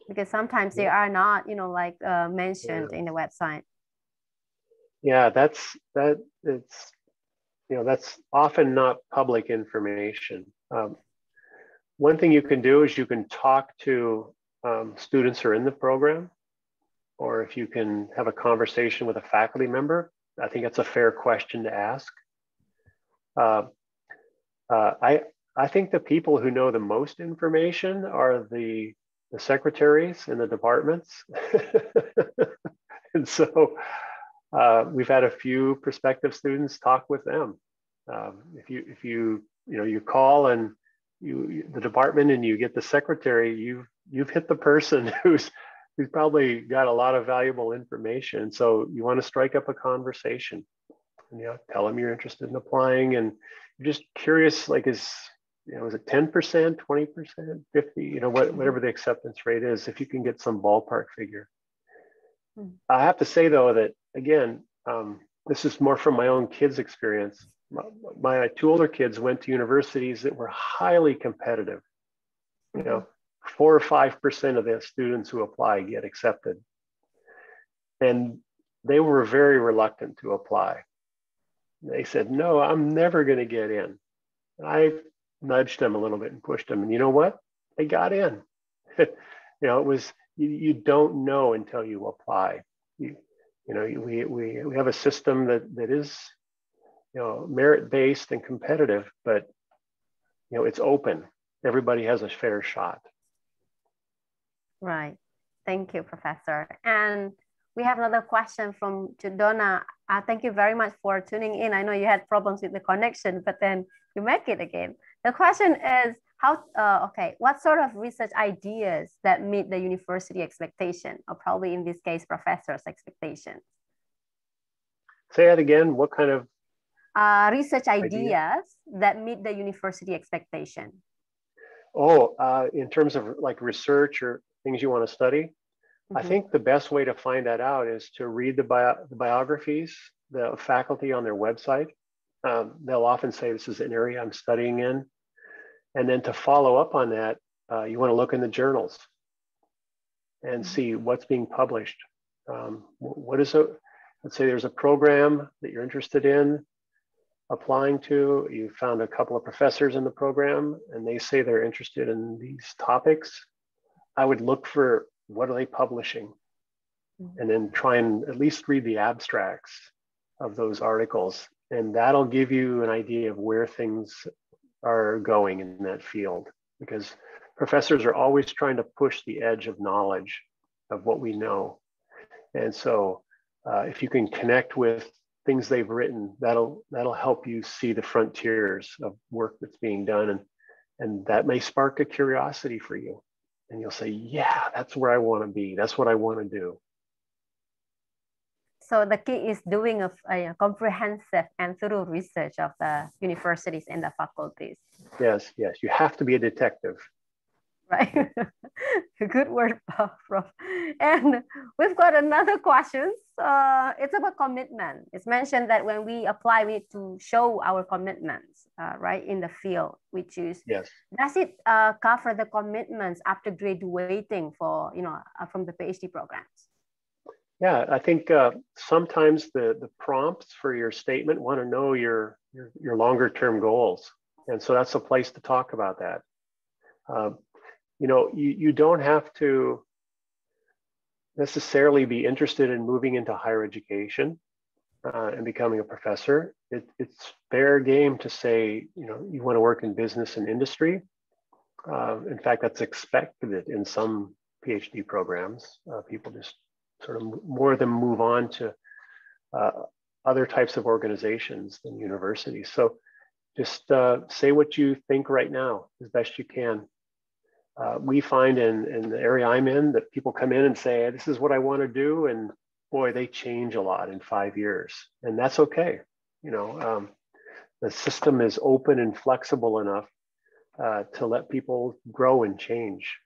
Because sometimes they are not, mentioned in the website. Yeah, that's often not public information. One thing you can do is you can talk to students who are in the program, or if you can have a conversation with a faculty member. I think that's a fair question to ask. I think the people who know the most information are the secretaries in the departments. And so we've had a few prospective students talk with them. If you call and the department and you get the secretary, you've hit the person who's probably got a lot of valuable information. So you want to strike up a conversation, and tell them you're interested in applying, and you're just curious, like, is it 10%, 20%, 50, whatever the acceptance rate is, if you can get some ballpark figure. I have to say though that, again, this is more from my own kids' experience. My two older kids went to universities that were highly competitive. 4 or 5% of the students who apply get accepted. And they were very reluctant to apply. They said, no, I'm never going to get in. I nudged them a little bit and pushed them. And you know what? They got in. It was, you don't know until you apply. We have a system that is, merit-based and competitive, but, it's open. Everybody has a fair shot. Right. Thank you, Professor. And we have another question from Judona. Thank you very much for tuning in. I know you had problems with the connection, but then you make it again. The question is, what sort of research ideas that meet the university expectation, or probably in this case, professor's expectations? Say that again. What kind of? research ideas that meet the university expectation? Oh, in terms of like research or things you want to study, I think the best way to find that out is to read the biographies, the faculty on their website. They'll often say, this is an area I'm studying in. And then to follow up on that, you want to look in the journals and see what's being published. Let's say there's a program that you're interested in applying to, you found a couple of professors in the program and they say they're interested in these topics. I would look for what are they publishing, and then try and at least read the abstracts of those articles. And that'll give you an idea of where things are going in that field, because professors are always trying to push the edge of knowledge of what we know. And so if you can connect with things they've written, that'll help you see the frontiers of work that's being done. And that may spark a curiosity for you. And you'll say, yeah, that's where I want to be. That's what I want to do. So the key is doing a comprehensive and thorough research of the universities and the faculties. Yes, yes. You have to be a detective. Right. Good word, Prof. And we've got another question. It's about commitment. It's mentioned that when we apply, we need to show our commitments, right, in the field, which is, yes. Does it cover the commitments after graduating for, from the PhD programs? Yeah, I think sometimes the prompts for your statement want to know your longer term goals. And so that's a place to talk about that. You don't have to necessarily be interested in moving into higher education and becoming a professor. It's fair game to say, you want to work in business and industry. In fact, that's expected in some PhD programs. People just sort of more of them move on to other types of organizations than universities. So just say what you think right now as best you can. We find in the area I'm in that people come in and say, this is what I want to do. And boy, they change a lot in 5 years. And that's okay. The system is open and flexible enough to let people grow and change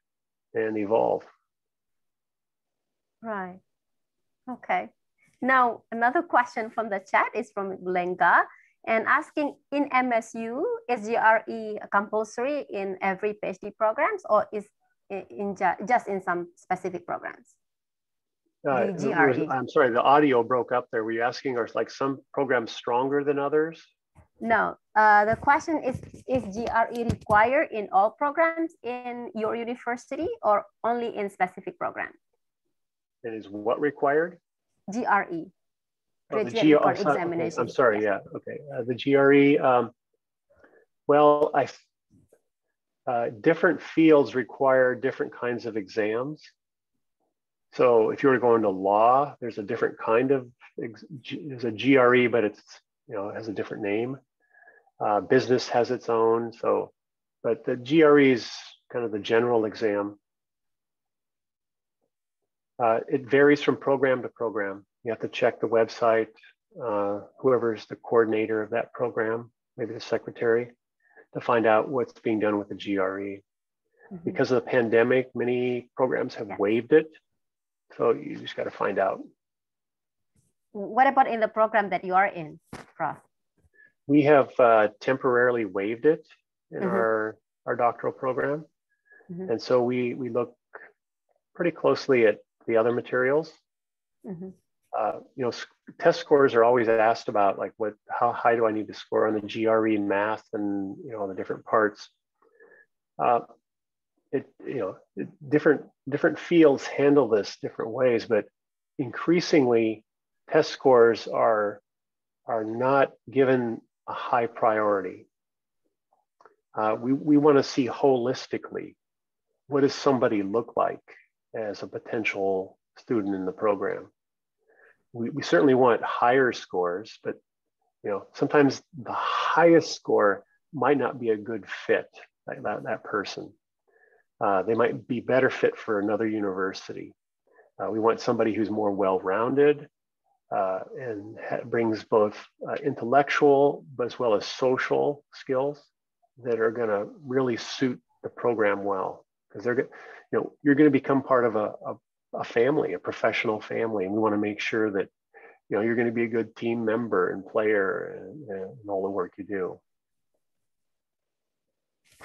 and evolve. Right. Okay. Now, another question from the chat is from Lenga and asking, in MSU, is GRE compulsory in every PhD programs, or is just in some specific programs? The GRE. I'm sorry, the audio broke up there. Were you asking, are like some programs stronger than others? No, the question is GRE required in all programs in your university or only in specific programs? It is what required? GRE. Examination. Okay, I'm sorry, yeah, okay. The GRE, different fields require different kinds of exams. So if you were to go into law, there's a different kind of, there's a GRE, but it's, it has a different name. Business has its own, but the GRE is kind of the general exam. It varies from program to program. You have to check the website, whoever's the coordinator of that program, maybe the secretary, to find out what's being done with the GRE. Because of the pandemic, many programs have waived it. So you just got to find out. What about in the program that you are in, Prof? We have temporarily waived it in our doctoral program. And so we look pretty closely at the other materials. Test scores are always asked about, like how high do I need to score on the GRE math and the different parts. Different fields handle this different ways, but increasingly test scores are not given a high priority. We want to see holistically, what does somebody look like as a potential student in the program? We certainly want higher scores, but sometimes the highest score might not be a good fit, that person. They might be better fit for another university. We want somebody who's more well-rounded, and brings both intellectual as well as social skills that are going to really suit the program well, because they're, you're going to become part of a family, a professional family, and we want to make sure that you're going to be a good team member and player and all the work you do.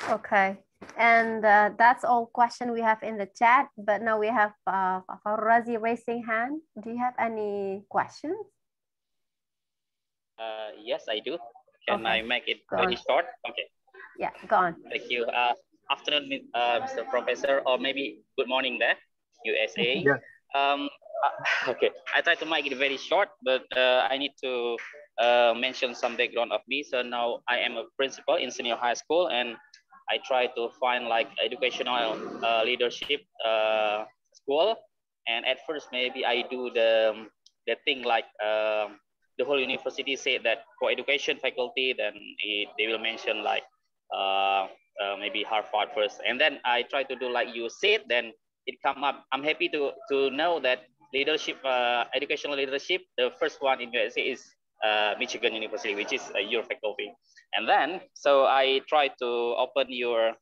Okay, and that's all question we have in the chat, but now we have Razi raising hand. Do you have any questions? Yes, I do. Can I make it very short? Okay. Yeah, go on. Thank you. Afternoon, Mr. Professor, or maybe good morning there, USA. Yeah. Okay, I try to make it very short, but I need to mention some background of me. So now I am a principal in senior high school, and I try to find like educational leadership school. And at first, maybe I do the thing like the whole university said that for education faculty, then they will mention like maybe Harvard first, and then I try to do like you said, then it come up. I'm happy to know that leadership, educational leadership, the first one in USA is Michigan University, which is your faculty. And then, so I try to open your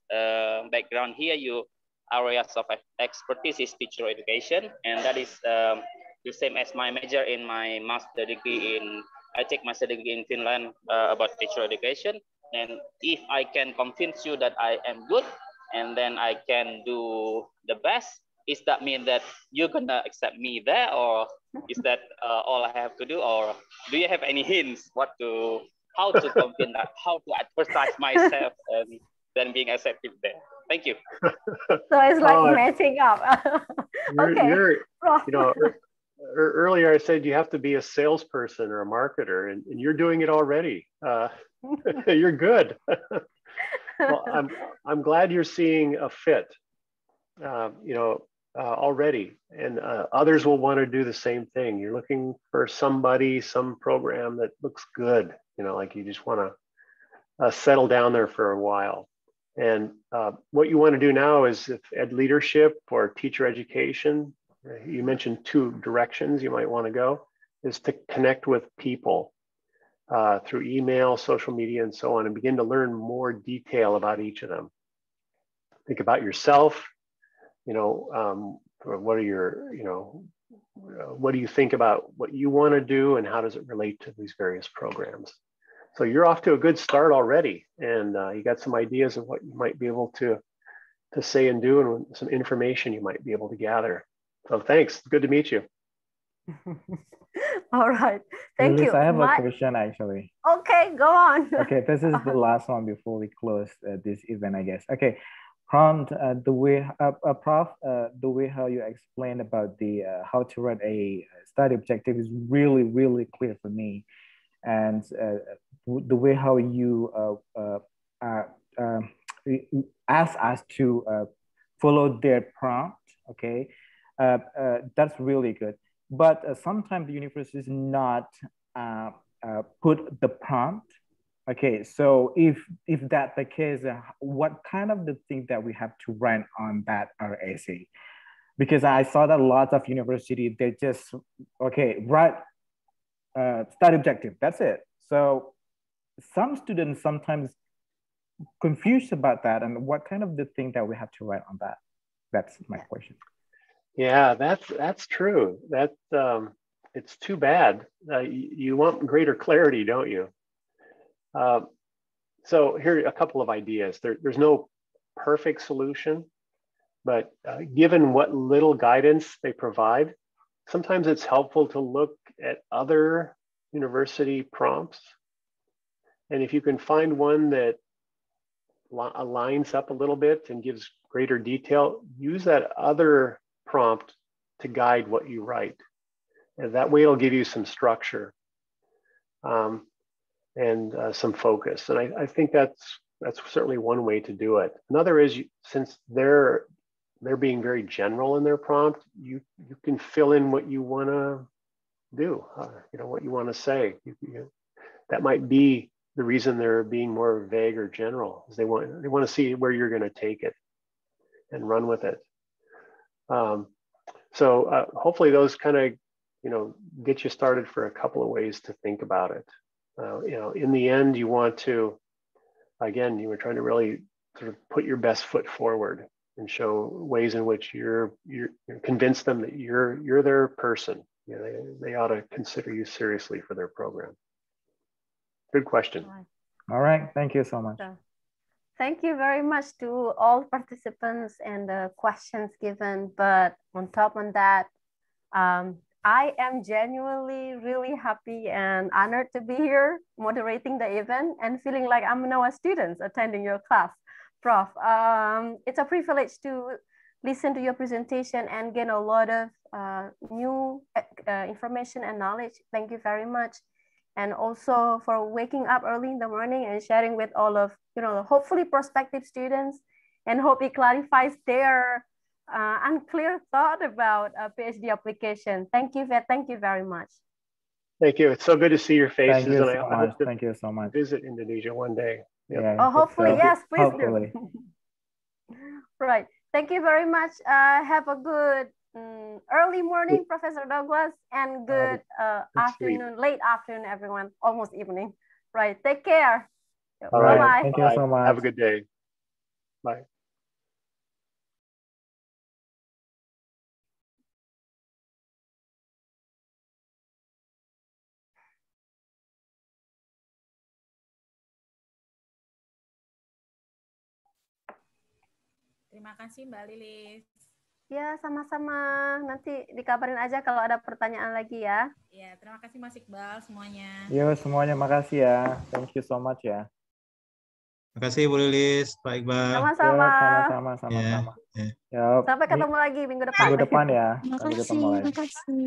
background here. Your areas of expertise is teacher education, and that is the same as my major in my master degree in, I take master degree in Finland about teacher education. And if I can convince you that I am good, and then I can do the best, is that mean that you're gonna accept me there, or is that all I have to do, or do you have any hints how to convince that, how to advertise myself and then being accepted there? Thank you. So it's like matching up. Okay. Earlier I said you have to be a salesperson or a marketer, and you're doing it already. You're good. Well, I'm glad you're seeing a fit, already, and others will want to do the same thing. You're looking for somebody, some program that looks good, like you just want to settle down there for a while. And what you want to do now is, if ed leadership or teacher education, you mentioned 2 directions you might want to go, is to connect with people through email, social media, and so on, and begin to learn more detail about each of them. Think about yourself, what are your, what do you think about what you want to do, and how does it relate to these various programs? So you're off to a good start already, and you got some ideas of what you might be able to say and do, and some information you might be able to gather. So thanks, good to meet you. All right, thank you. I have a question actually. Okay, go on. Okay, this is the last one before we close this event, I guess. Okay, prompt, the way, Prof, the way how you explained about the how to write a study objective is really, really clear for me. And the way how you ask us to follow their prompt, okay, that's really good. But sometimes the university is not put the prompt. Okay, so if that's the case, what kind of the thing that we have to write on that our essay? Because I saw that lots of university, they just, okay, write study objective, that's it. So some students sometimes confused about that, and what kind of the thing that we have to write on that? That's my question. Yeah, that's true. That it's too bad. You want greater clarity, don't you? So here are a couple of ideas. There's no perfect solution, but given what little guidance they provide, sometimes it's helpful to look at other university prompts. And if you can find one that aligns up a little bit and gives greater detail, use that other prompt to guide what you write. And that way it'll give you some structure and some focus. And I think that's certainly one way to do it. Another is, since they're being very general in their prompt, you can fill in what you want to do, what you want to say. That might be the reason they're being more vague or general, is they want to see where you're going to take it and run with it. So hopefully those kind of get you started for a couple of ways to think about it. In the end, you want to, again, you were trying to really sort of put your best foot forward and show ways in which you're convince them that you're their person. They ought to consider you seriously for their program. Good question. All right, thank you so much. Thank you very much to all participants and the questions given. But on top of that, I am genuinely really happy and honored to be here moderating the event and feeling like I'm now a student attending your class, Prof. It's a privilege to listen to your presentation and gain a lot of new information and knowledge. Thank you very much. And also for waking up early in the morning and sharing with all of, hopefully prospective students, and hope it clarifies their unclear thought about a PhD application. Thank you very much. Thank you. It's so good to see your faces. Thank you so much. Thank you so much. Visit Indonesia one day. Yep. Yeah, oh, hopefully, yes, please hopefully. Do. Right. Thank you very much. Have a good early morning, Professor Douglas, and good afternoon, late afternoon, everyone. Almost evening. Right. Take care. All right. Bye-bye. Thank you so much. Have a good day. Bye. Terima kasih Mbak Lilis. Ya, sama-sama. Nanti dikabarin aja kalau ada pertanyaan lagi ya. Ya, terima kasih Mas Iqbal semuanya. Yo, semuanya makasih ya. Thank you so much ya. Terima kasih Bu Lilis, Pak Iqbal. Sama-sama. Sama-sama. Sampai ketemu lagi minggu depan. Minggu depan ya. Terima kasih.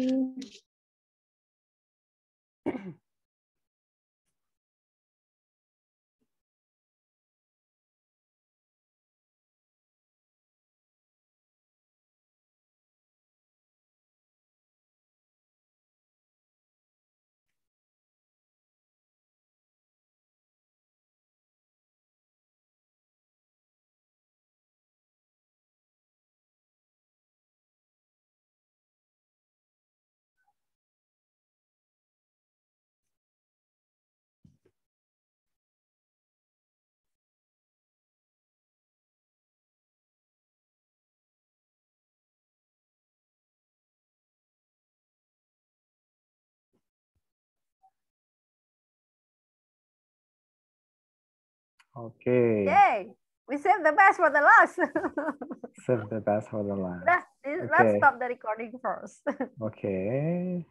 Okay. Yay! We saved the best for the last. Save the best for the last. Let's stop the recording first. Okay.